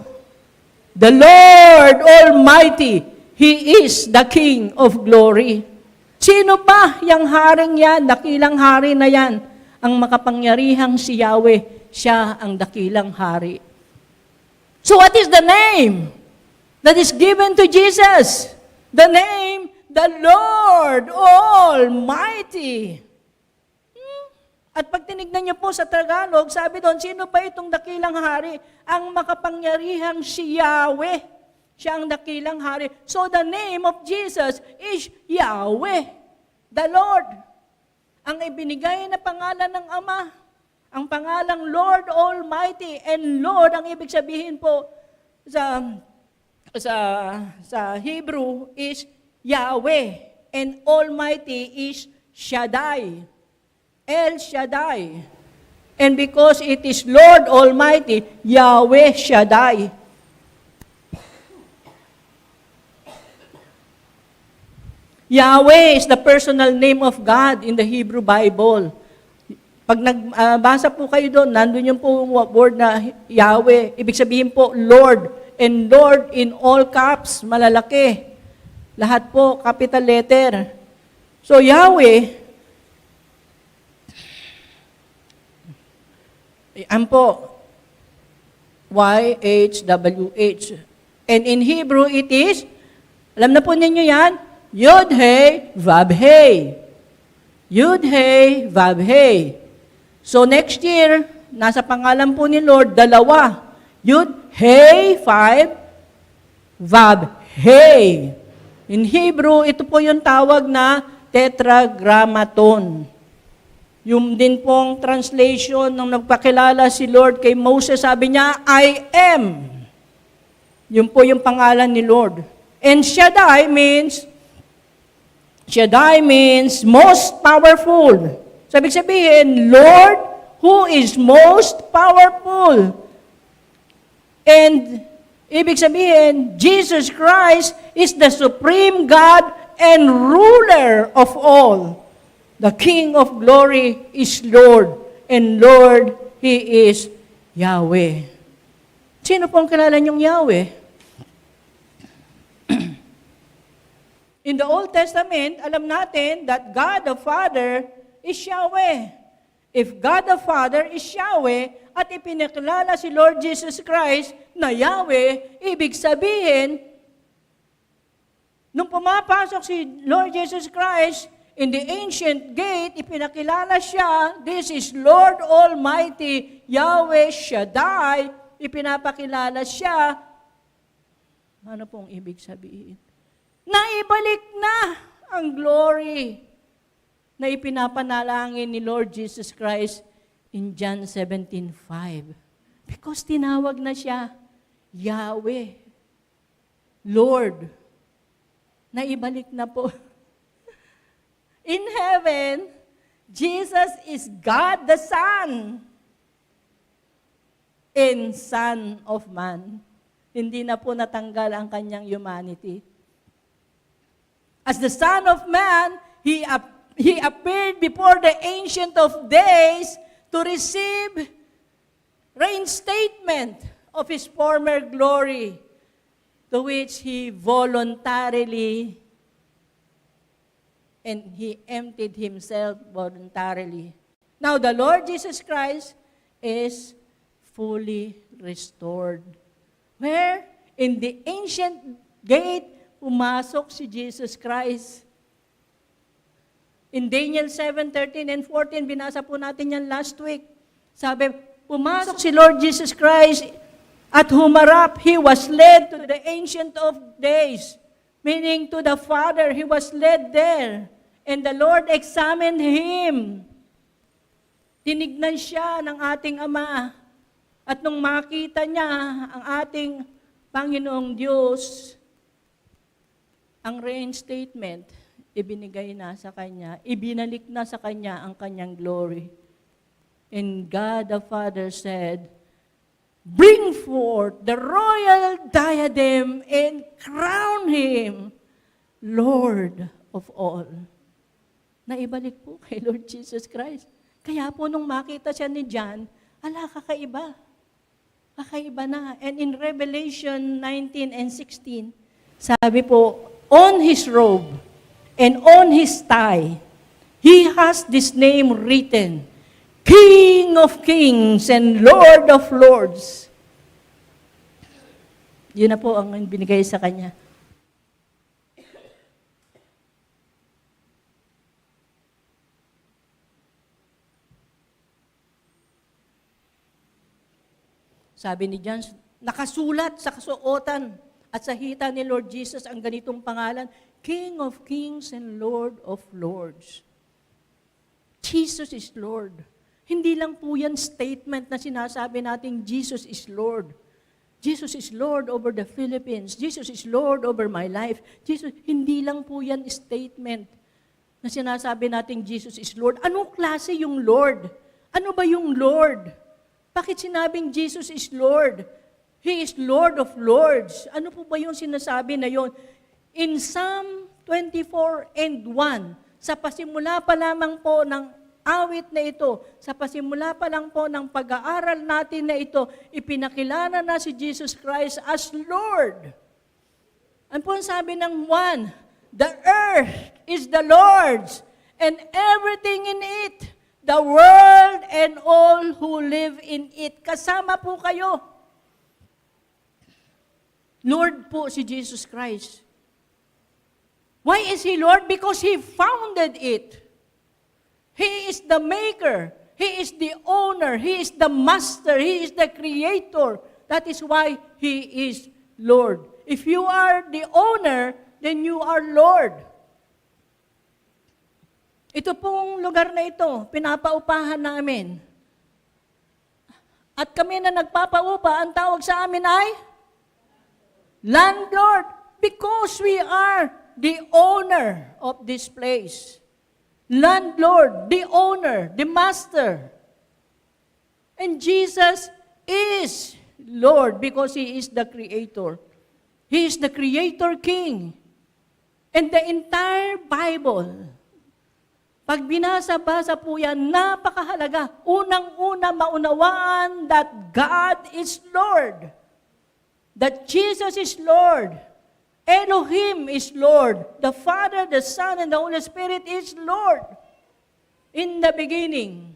the Lord Almighty, He is the King of Glory. Sino ba yung haring yan, dakilang hari na yan? Ang makapangyarihang si Yahweh, siya ang dakilang hari. So what is the name that is given to Jesus? The name, the Lord Almighty. At pag tinignan niyo po sa Tagalog, sabi doon, sino ba itong dakilang hari? Ang makapangyarihang si Yahweh. Siya ang dakilang hari. So the name of Jesus is Yahweh, the Lord. Ang ibinigay na pangalan ng Ama, ang pangalang Lord Almighty. And Lord, ang ibig sabihin po sa Hebrew is Yahweh. And Almighty is Shaddai. El Shaddai. And because it is Lord Almighty, Yahweh Shaddai. Yahweh is the personal name of God in the Hebrew Bible. Pag nagbasa po kayo doon, nandun yung po word na Yahweh. Ibig sabihin po, Lord. And Lord in all caps, malalaki. Lahat po, capital letter. So Yahweh, yan po, YHWH. And in Hebrew, it is, alam na po ninyo yan, Yud-He, Vav-He. Yud-He, Vav-He. So next year, nasa pangalan po ni Lord, dalawa. Yud-He, 5, Vav-He. In Hebrew, ito po yung tawag na tetragrammaton. Yung din pong translation nung nagpakilala si Lord kay Moses, sabi niya, I am. Yun po yung pangalan ni Lord. And Shaddai means most powerful. So, ibig sabihin, Lord who is most powerful. And ibig sabihin, Jesus Christ is the supreme God and ruler of all. The King of Glory is Lord, and Lord, He is Yahweh. Sino pong kilala niyong Yahweh? In the Old Testament, alam natin that God the Father is Yahweh. If God the Father is Yahweh at ipinakilala si Lord Jesus Christ na Yahweh, ibig sabihin, nung pumapasok si Lord Jesus Christ in the ancient gate, ipinakilala siya, this is Lord Almighty, Yahweh Shaddai, ipinapakilala siya. Ano pong ibig sabihin? Naibalik na ang glory na ipinapanalangin ni Lord Jesus Christ in John 17:5. Because tinawag na siya Yahweh, Lord. Naibalik na po. In heaven, Jesus is God the Son and Son of Man. Hindi na po natanggal ang kanyang humanity. As the Son of Man, He appeared before the Ancient of Days to receive reinstatement of His former glory, to which He voluntarily and He emptied Himself voluntarily. Now, the Lord Jesus Christ is fully restored. Where? In the ancient gate, pumasok si Jesus Christ. In Daniel 7:13 and 14, binasa po natin yan last week. Sabi, pumasok si Lord Jesus Christ at humarap. He was led to the Ancient of Days, meaning to the Father. He was led there. And the Lord examined Him. Tinignan siya ng ating Ama. At nung makita niya ang ating Panginoong Diyos, ang reinstatement, ibinigay na sa Kanya, ibinalik na sa Kanya ang Kanyang glory. And God the Father said, bring forth the royal diadem and crown Him Lord of all. Naibalik po kay Lord Jesus Christ. Kaya po nung makita siya ni John, kakaiba. Kakaiba na. And in Revelation 19 and 16, sabi po, on His robe and on His thigh, He has this name written, King of Kings and Lord of Lords. Yun na po ang binigay sa Kanya. Sabi ni John, nakasulat sa kasuotan at sa hita ni Lord Jesus ang ganitong pangalan, King of Kings and Lord of Lords. Jesus is Lord. Hindi lang po yan statement na sinasabi natin, Jesus is Lord. Jesus is Lord over the Philippines. Jesus is Lord over my life. Jesus, hindi lang po yan statement na sinasabi natin, Jesus is Lord. Anong klase yung Lord? Ano ba yung Lord? Bakit sinabing Jesus is Lord? He is Lord of Lords. Ano po ba yung sinasabi na yon? In Psalm 24 and 1, sa pasimula pa lamang po ng awit na ito, sa pasimula pa lang po ng pag-aaral natin na ito, ipinakilala na si Jesus Christ as Lord. Ano po ang sabi ng 1? The earth is the Lord's and everything in it, the world and all who live in it. Kasama po kayo. Lord po si Jesus Christ. Why is He Lord? Because He founded it. He is the maker. He is the owner. He is the master. He is the creator. That is why He is Lord. If you are the owner, then you are Lord. Ito pong lugar na ito, pinapaupahan namin. At kami na nagpapaupa, ang tawag sa amin ay landlord, because we are the owner of this place. Landlord, the owner, the master. And Jesus is Lord because He is the Creator. He is the Creator King. And the entire Bible, pag binasa-basa po yan, napakahalaga. Unang-una maunawaan that God is Lord. That Jesus is Lord. Elohim is Lord. The Father, the Son, and the Holy Spirit is Lord. In the beginning.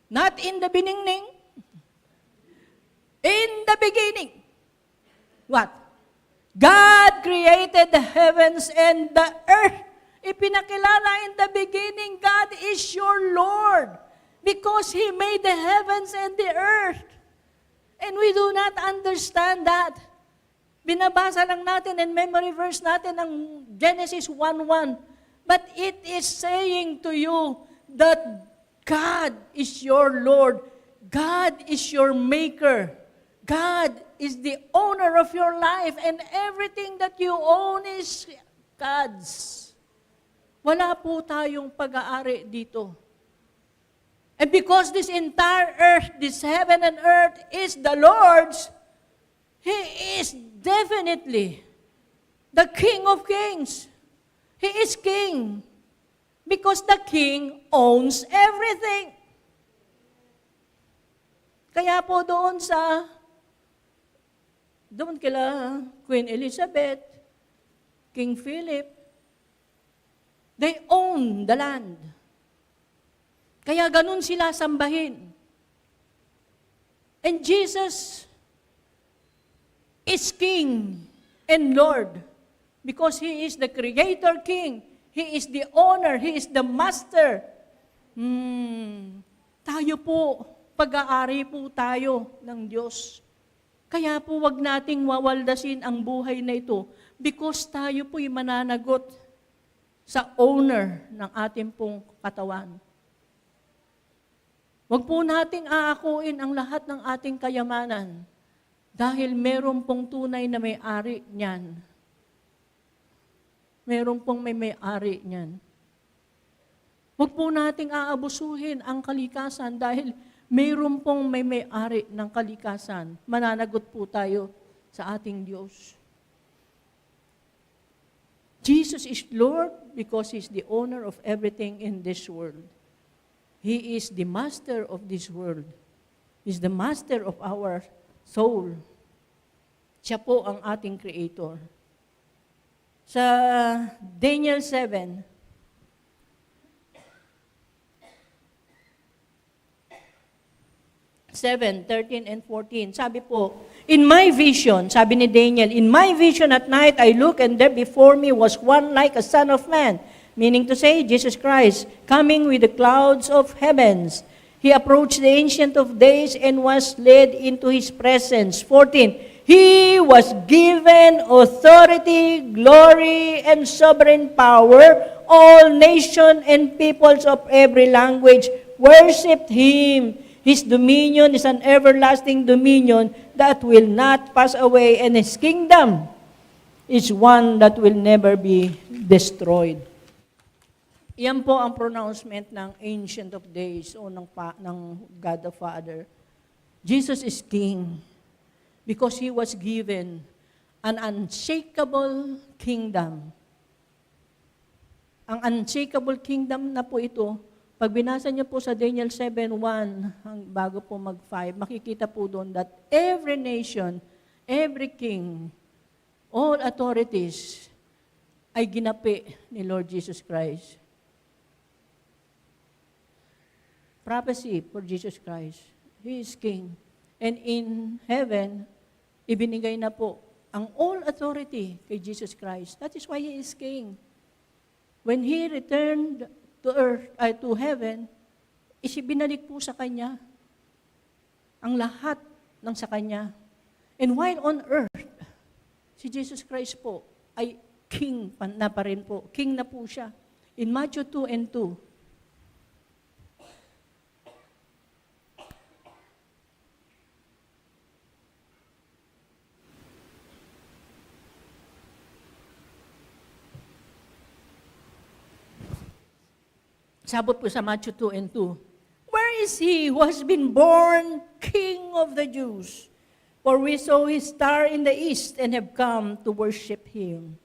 Not in the beginning. In the beginning. What? God created the heavens and the earth. Ipinakilala in the beginning, God is your Lord because He made the heavens and the earth. And we do not understand that. Binabasa lang natin and memory verse natin ang Genesis 1:1. But it is saying to you that God is your Lord. God is your maker. God is the owner of your life and everything that you own is God's. Wala po tayong pag-aari dito. And because this entire earth, this heaven and earth is the Lord's, He is definitely the King of Kings. He is King because the King owns everything. Kaya po doon kila Queen Elizabeth, King Philip, they own the land. Kaya ganun sila sambahin. And Jesus is King and Lord because He is the Creator King. He is the owner. He is the Master. Tayo po, pag-aari po tayo ng Diyos. Kaya po wag nating wawaldasin ang buhay na ito because tayo po'y mananagot sa owner ng ating pong katawan. Wag po nating aakuin ang lahat ng ating kayamanan dahil meron pong tunay na may-ari niyan. Meron pong may-ari niyan. Wag po nating aabusuhin ang kalikasan dahil mayroon pong may-ari ng kalikasan. Mananagot po tayo sa ating Diyos. Jesus is Lord because He's the owner of everything in this world. He is the master of this world. He's the master of our soul. Siya po ang ating creator. Sa Daniel 7, 13 and 14. Sabi po, in my vision, sabi ni Daniel, in my vision at night I look and there before me was one like a son of man, meaning to say, Jesus Christ, coming with the clouds of heavens. He approached the Ancient of Days and was led into His presence. 14, He was given authority, glory, and sovereign power. All nations and peoples of every language worshipped Him. His dominion is an everlasting dominion that will not pass away, and His kingdom is one that will never be destroyed. Yan po ang pronouncement ng Ancient of Days o ng God the Father. Jesus is King because He was given an unshakable kingdom. Ang unshakable kingdom na po ito, pag binasa niyo po sa Daniel 7:1, bago po mag-5, makikita po doon that every nation, every king, all authorities ay ginapi ni Lord Jesus Christ. Prophecy for Jesus Christ. He is King. And in heaven, ibinigay na po ang all authority kay Jesus Christ. That is why He is King. When He returned to earth, to heaven, binalik po sa Kanya ang lahat ng sa Kanya. And while on earth, si Jesus Christ po ay King na pa rin po. King na po siya. In Matthew 2:2, sabot po sa Matthew 2:2, where is He who has been born King of the Jews? For we saw His star in the east and have come to worship Him.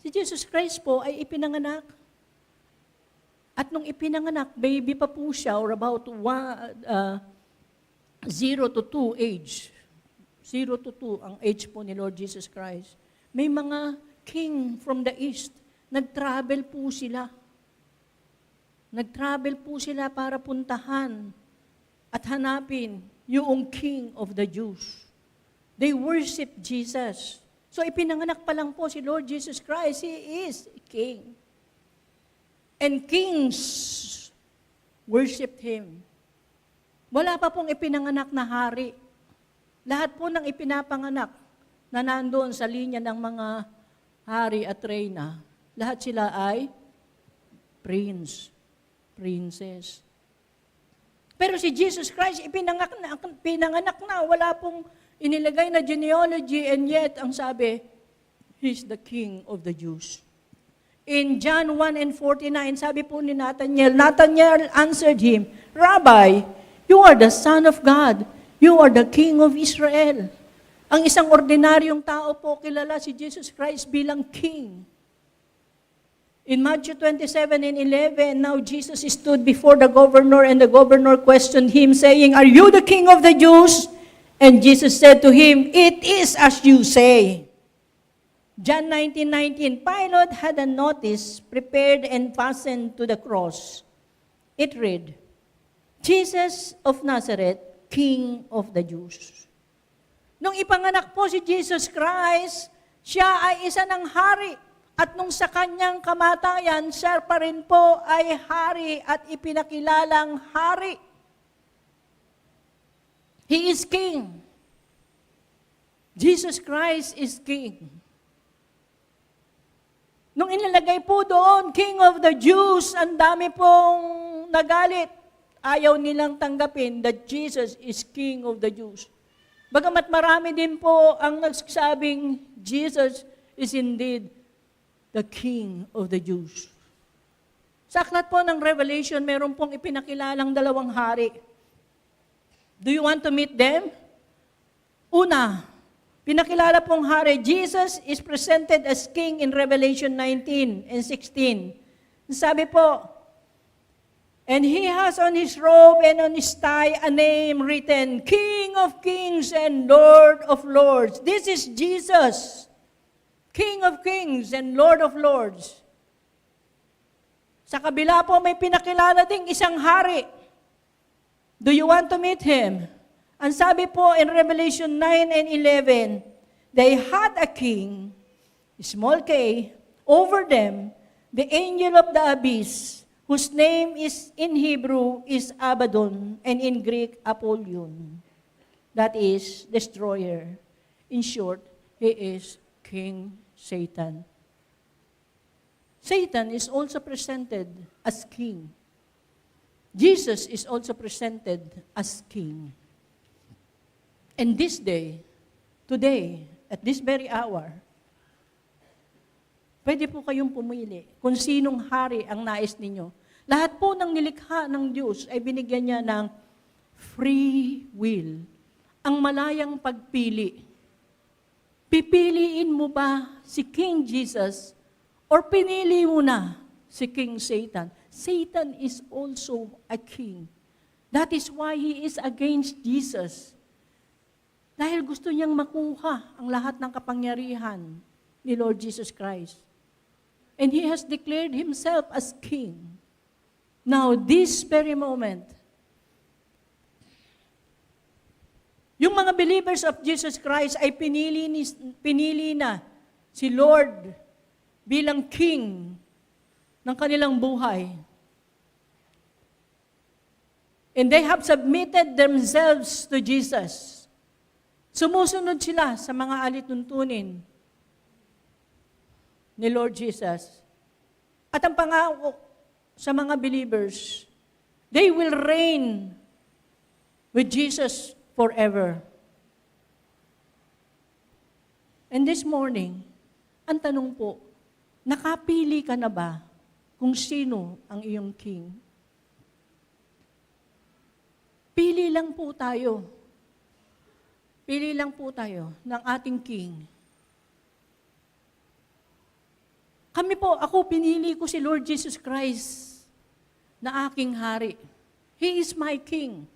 Si Jesus Christ po ay ipinanganak. At nung ipinanganak, baby pa po siya or about 0 to 2 age. 0 to 2 ang age po ni Lord Jesus Christ. May mga king from the east. Nag-travel po sila. nag-travel po sila para puntahan at hanapin yung King of the Jews. They worship Jesus. So ipinanganak pa lang po si Lord Jesus Christ. He is King. And kings worshiped Him. Wala pa pong ipinanganak na hari. Lahat po ng ipinapanganak na nandoon sa linya ng mga hari at reyna, lahat sila ay prince, princess. Pero si Jesus Christ, pinanganak na, wala pong inilagay na genealogy, and yet, ang sabi, He's the King of the Jews. In John 1:49, sabi po ni Nathanael answered him, Rabbi, you are the Son of God. You are the King of Israel. Ang isang ordinaryong tao po kilala si Jesus Christ bilang King. In Matthew 27:11, now Jesus stood before the governor, and the governor questioned him, saying, Are you the King of the Jews? And Jesus said to him, It is as you say. John 19:19, Pilate had a notice prepared and fastened to the cross. It read, Jesus of Nazareth, King of the Jews. Nung ipanganak po si Jesus Christ, siya ay isa ng hari. At nung sa kanyang kamatayan, siya pa rin po ay hari at ipinakilalang hari. He is King. Jesus Christ is King. Nung inilagay po doon, King of the Jews, ang dami pong nagalit. Ayaw nilang tanggapin that Jesus is King of the Jews. Bagamat marami din po ang nagsasabing Jesus is indeed the King of the Jews. Sa aklat po ng Revelation, meron pong ipinakilalang dalawang hari. Do you want to meet them? Una, pinakilala pong hari, Jesus is presented as king in Revelation 19 and 16. Sabi po, and he has on his robe and on his thigh a name written, King of Kings and Lord of Lords. This is Jesus, King of Kings and Lord of Lords. Sa kabila po may pinakilala ding isang hari. Do you want to meet him? Ang sabi po in Revelation 9 and 11, they had a king, small k, over them, the angel of the abyss, whose name is in Hebrew is Abaddon, and in Greek, Apollyon. That is, destroyer. In short, he is King Satan. Satan is also presented as king. Jesus is also presented as king. And this day, today, at this very hour, pwede po kayong pumili kung sinong hari ang nais ninyo. Lahat po ng nilikha ng Diyos ay binigyan niya ng free will. Ang malayang pagpili. Pipiliin mo ba si King Jesus or pinili mo na si King Satan? Satan is also a king. That is why he is against Jesus. Dahil gusto niyang makuha ang lahat ng kapangyarihan ni Lord Jesus Christ. And he has declared himself as king. Now, this very moment, yung mga believers of Jesus Christ ay pinili na si Lord bilang king ng kanilang buhay. And they have submitted themselves to Jesus. Sumusunod sila sa mga alituntunin ni Lord Jesus. At ang pangako sa mga believers, they will reign with Jesus forever. And this morning, ang tanong po, nakapili ka na ba kung sino ang iyong king? Pili lang po tayo. Pili lang po tayo ng ating king. Ako pinili ko si Lord Jesus Christ na aking hari. He is my king.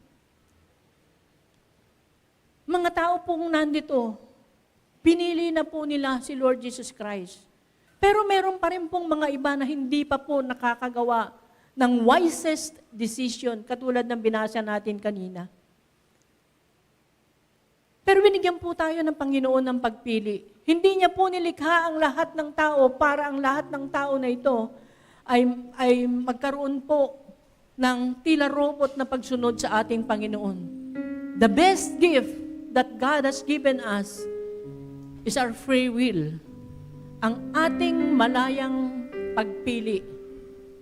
Mga tao pong nandito, pinili na po nila si Lord Jesus Christ. Pero meron pa rin pong mga iba na hindi pa po nakakagawa ng wisest decision, katulad ng binasa natin kanina. Pero binigyan po tayo ng Panginoon ng pagpili. Hindi niya po nilikha ang lahat ng tao para ang lahat ng tao na ito ay magkaroon po ng tila robot na pagsunod sa ating Panginoon. The best gift that God has given us is our free will. Ang ating malayang pagpili.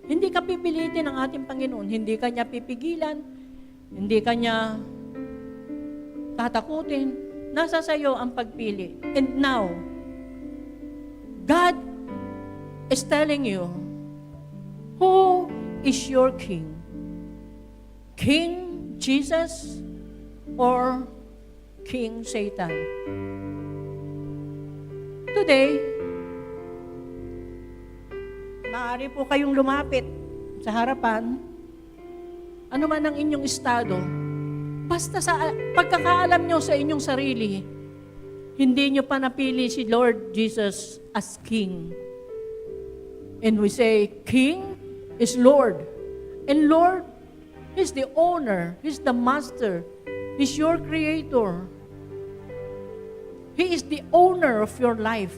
Hindi ka pipilitin ng ating Panginoon. Hindi ka niya pipigilan. Hindi ka niya tatakutin. Nasa sayo ang pagpili. And now, God is telling you, who is your King? King Jesus or King Satan? Today, maaari po kayong lumapit sa harapan, ano man ang inyong estado, basta sa pagkakaalam nyo sa inyong sarili, hindi nyo pa napili si Lord Jesus as King. And we say, King is Lord. And Lord is the owner. He's the master. He's your creator. He is the owner of your life.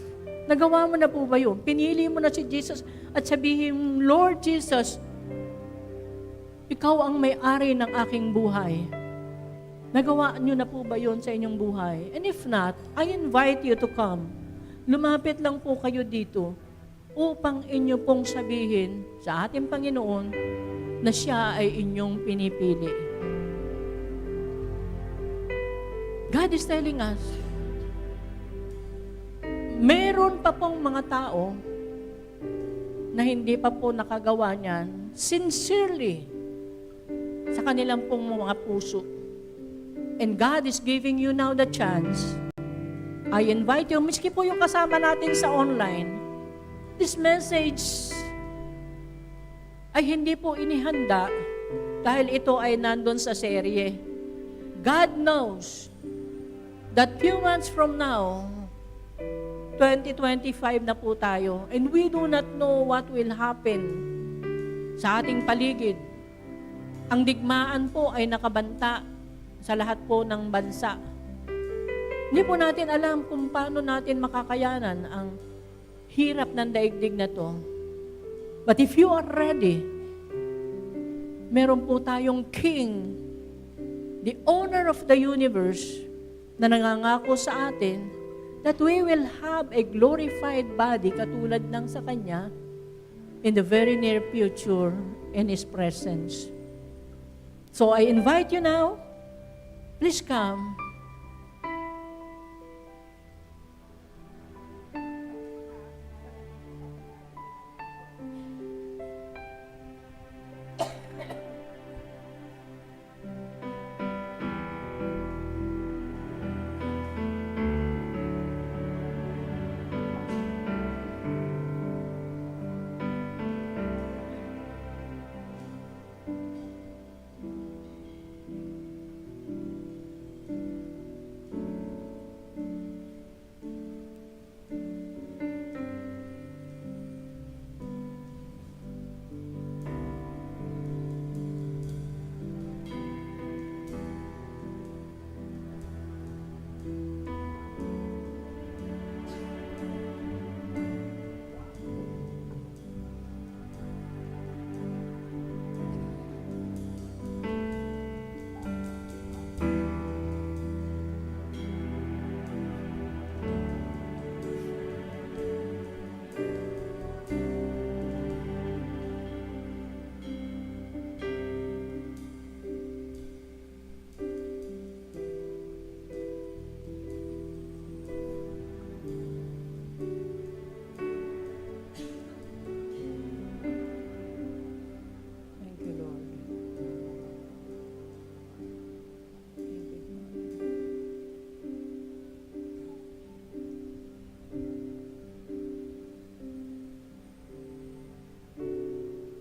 Nagawa mo na po ba yun? Pinili mo na si Jesus at sabihin, Lord Jesus, ikaw ang may-ari ng aking buhay. Nagawa niyo na po ba yun sa inyong buhay? And if not, I invite you to come. Lumapit lang po kayo dito upang inyo pong sabihin sa ating Panginoon na siya ay inyong pinipili. God is telling us, meron pa pong mga tao na hindi pa po nakagawa niyan sincerely sa kanilang pong mga puso. And God is giving you now the chance. I invite you, miski po yung kasama natin sa online, this message ay hindi po inihanda dahil ito ay nandun sa serye. God knows that few months from now, 2025 na po tayo, and we do not know what will happen sa ating paligid. Ang digmaan po ay nakabanta sa lahat po ng bansa. Hindi po natin alam kung paano natin makakayanan ang hirap ng daigdig na to. But if you are ready, meron po tayong King, the owner of the universe, na nangangako sa atin that we will have a glorified body katulad ng sa Kanya in the very near future in His presence. So I invite you now, please come.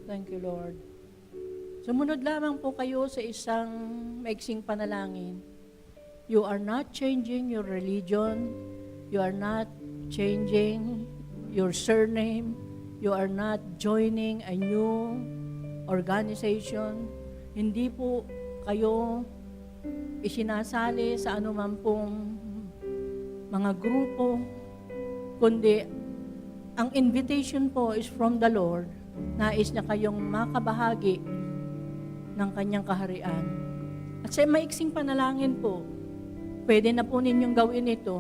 Thank you, Lord. Sumunod lamang po kayo sa isang maiksing panalangin. You are not changing your religion. You are not changing your surname. You are not joining a new organization, hindi po kayo isinasali sa anuman pong mga grupo, kundi ang invitation po is from the Lord. Nais niya kayong makabahagi ng kanyang kaharian. At sa maiksing panalangin po, pwede na po ninyong gawin ito.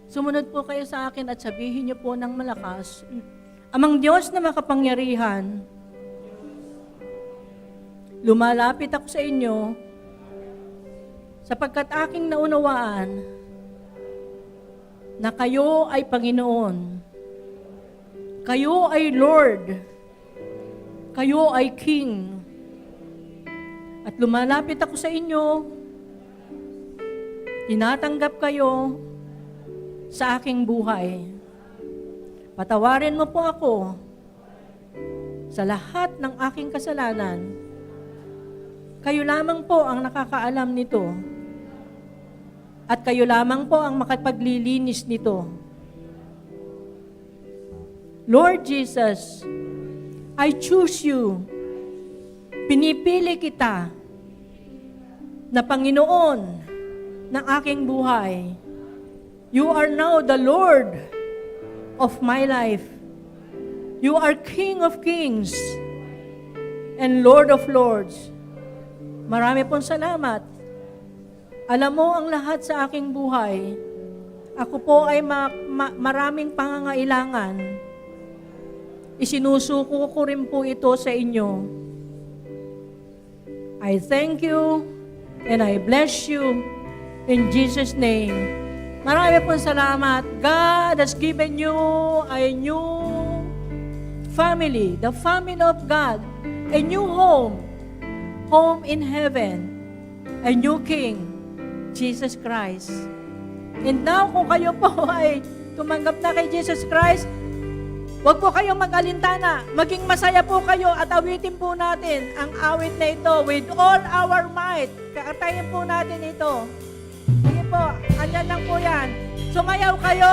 Sumunod po kayo sa akin at sabihin niyo po ng malakas, Amang Diyos na makapangyarihan, lumalapit ako sa inyo sapagkat aking naunawaan na kayo ay Panginoon, kayo ay Lord, kayo ay King, at lumalapit ako sa inyo, tinatanggap kayo sa aking buhay. Patawarin mo po ako sa lahat ng aking kasalanan. Kayo lamang po ang nakakaalam nito. At kayo lamang po ang makapaglilinis nito. Lord Jesus, I choose you. Pinipili kita na Panginoon ng aking buhay. You are now the Lord of my life. You are King of Kings and Lord of Lords. Marami pong salamat. Alam mo ang lahat sa aking buhay. Ako po ay maraming pangangailangan. Isinusuko ko rin po ito sa inyo. I thank you and I bless you in Jesus' name. Marami pong salamat. God has given you a new family, the family of God, a new home in heaven, a new King, Jesus Christ. And now, kung kayo po ay tumanggap na kay Jesus Christ, huwag po kayong mag-alintana. Maging masaya po kayo at awitin po natin ang awit na ito with all our might. Kakatayin po natin ito. Sige po, andyan lang po yan. Sumayaw kayo,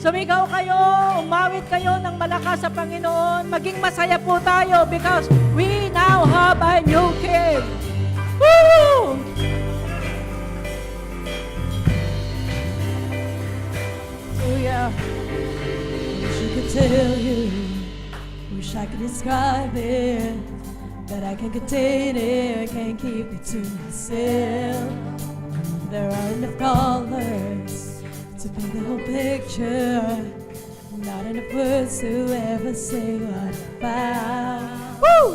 sumigaw kayo, umawit kayo ng malakas sa Panginoon. Maging masaya po tayo because we now have a new King. Woo! Oh yeah. Wish I could tell you, wish I could describe it, but I can't contain it, I can't keep it to myself. There are enough colors to paint the whole picture, not enough words to ever say what I found. Woo!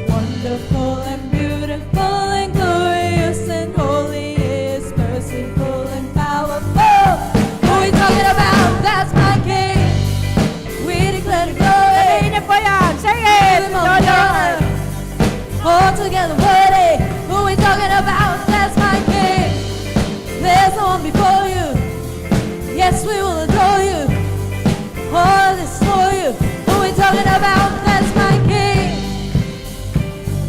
Wonderful and beautiful and glorious and holy is merciful and powerful. Who are we talking about? That's my King. We declare the glory. Sabihin niyo po yan. Say it. All together worthy. Who are we talking about? That's my King. There's no one before you. Yes, we will adore you. All this for you. Who are we talking about? That's my King.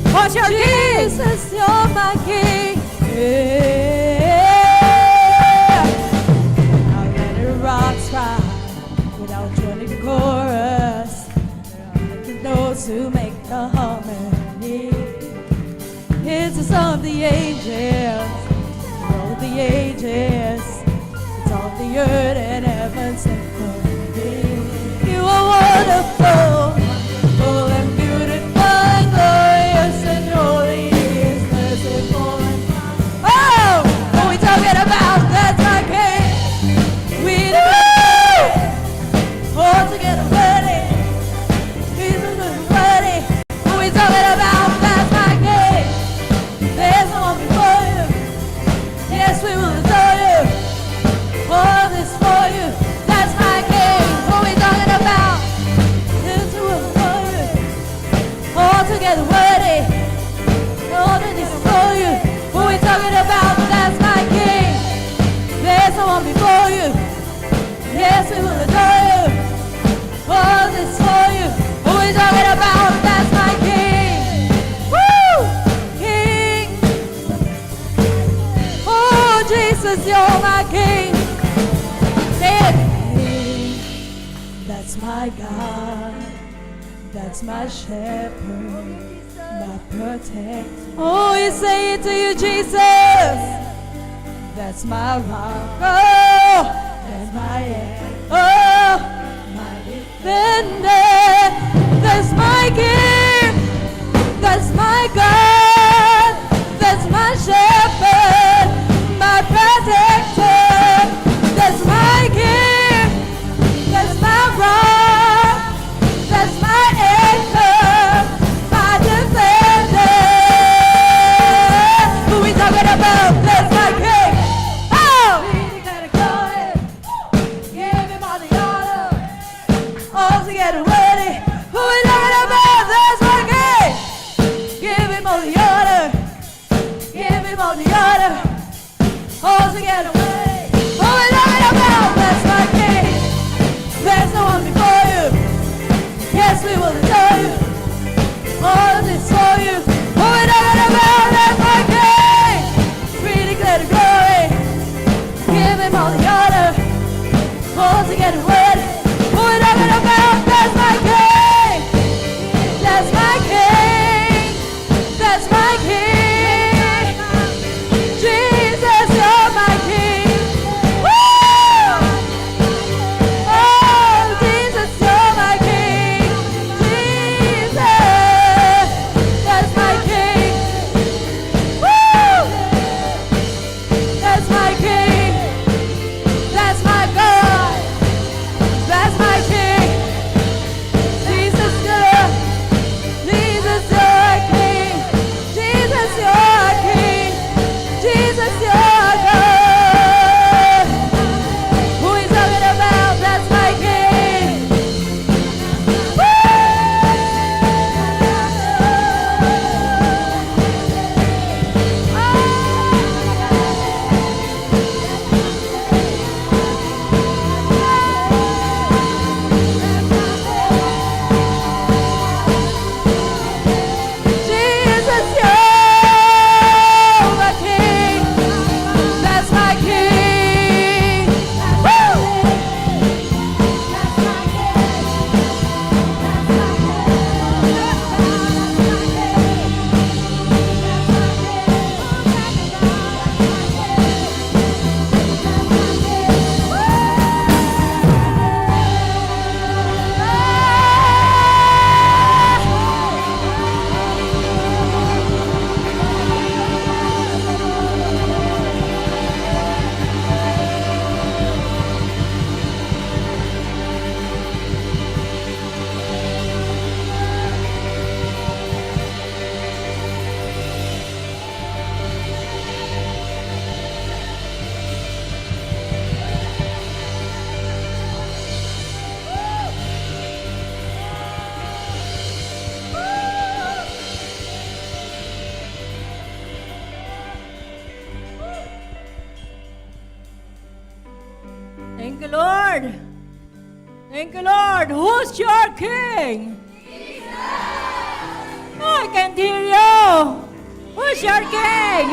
Who's your King? Jesus, you're my King. Yeah. I'll let the rocks cry without joining the chorus. There are notes to make the harmony. It's the song of the angels, all of the ages. It's all the earth and heaven sent for me. You are wonderful, wonderful and beautiful and glorious and holy is merciful and oh, what we talking about? That's my King. We declare all together ready. He's ready. What we talking about? That's my King. There's no one before you. Yes, we will adore you. All this for you. That's my King. What we talking about? Yes, we will adore you. All together worthy. All of this for you. What we talking about? That's my King. There's no one before you. Yes, we will adore you. All this for you. What we talking about? That's my King. Woo! King. Oh, Jesus, you're my King. Say it. King, that's my God. That's my shepherd, my protector. Oh, you say it to you, Jesus. That's my rock. Oh, that's my oh, my defender. That's my King. That's my God. That's my shepherd, my protector. That's my King. That's my rock. That's my anchor, my defender. Who we talking about? That's my King. Oh! We gotta go ahead. Give him all the honor. All together ready. Who we talking about? That's my King. Give him all the honor. Give him all the honor. All together ready. Who we talking about? That's my King. There's no one before you. Yes, we will adore you. All of this for you. Who we talking about? That's my King. We declare the glory. Give him all the honor. All together ready. Who we talking about? That's my King. That's my King. That's my King. Jesus, you're my King. Woo! Oh, Jesus, you're my King. Jesus, that's my King. Woo! That's my King. That's my God. That's my King. Jesus, you're King. Jesus, you're King. Jesus, you're God. Who is talking about? That's my King. Jesus, you're my King. That's my King. Woo! Thank you, Lord. Thank you, Lord. Who's your King? Oh, I can't hear you. Who's your King?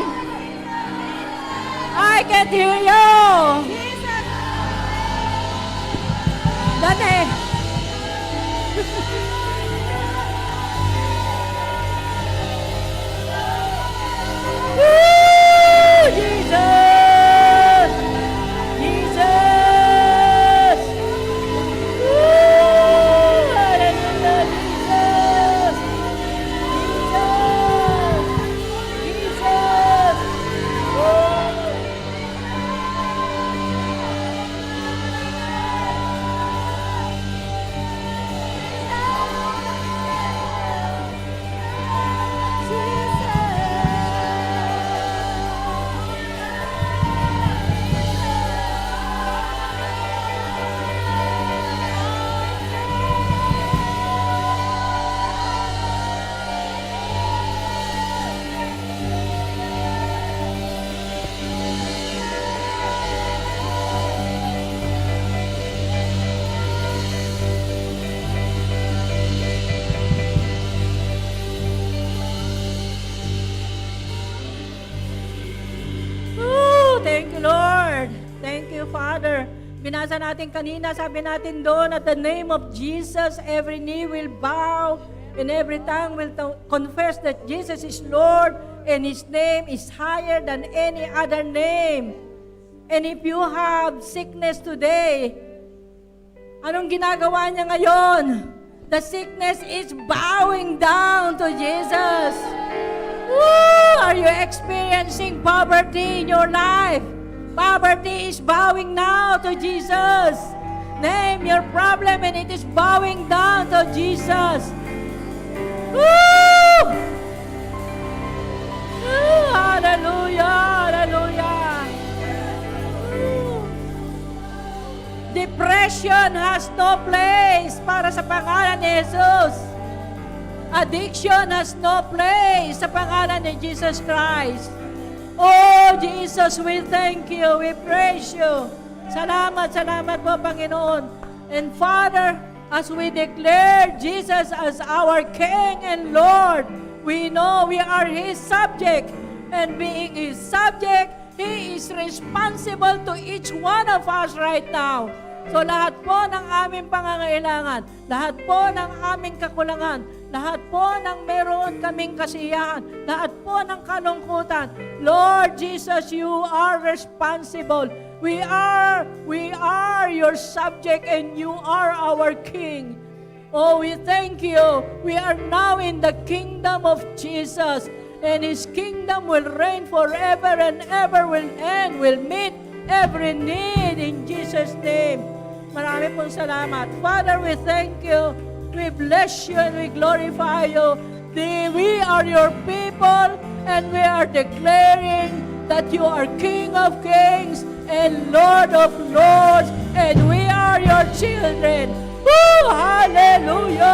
I can't hear you. Dati. Woo! Jesus! Jesus! Woo! Hallelujah, Jesus! Jesus! Jesus! Woo! Binasa natin kanina, sabi natin doon, at the name of Jesus, every knee will bow and every tongue will confess that Jesus is Lord and His name is higher than any other name. And if you have sickness today, anong ginagawa niya ngayon? The sickness is bowing down to Jesus. Woo! Are you experiencing poverty in your life? Poverty is bowing now to Jesus. Name your problem and it is bowing down to Jesus. Woo! Woo! Hallelujah! Hallelujah! Woo! Depression has no place para sa pangalan ni Jesus. Addiction has no place sa pangalan ni Jesus Christ. Oh, Jesus, we thank you. We praise you. Salamat, salamat po, Panginoon. And Father, as we declare Jesus as our King and Lord, we know we are His subject. And being His subject, He is responsible to each one of us right now. So lahat po ng aming pangangailangan, lahat po ng aming kakulangan, lahat po ng meron kaming kasiyahan, lahat po ng kalungkutan, Lord Jesus, you are responsible. We are your subject and you are our King. Oh, we thank you. We are now in the kingdom of Jesus, and His kingdom will reign forever and ever, will meet every need in Jesus' name. Marami pong salamat. Father, we thank you. We bless you and we glorify you. We are your people and we are declaring that you are King of kings and Lord of lords, and we are your children. Woo! Hallelujah!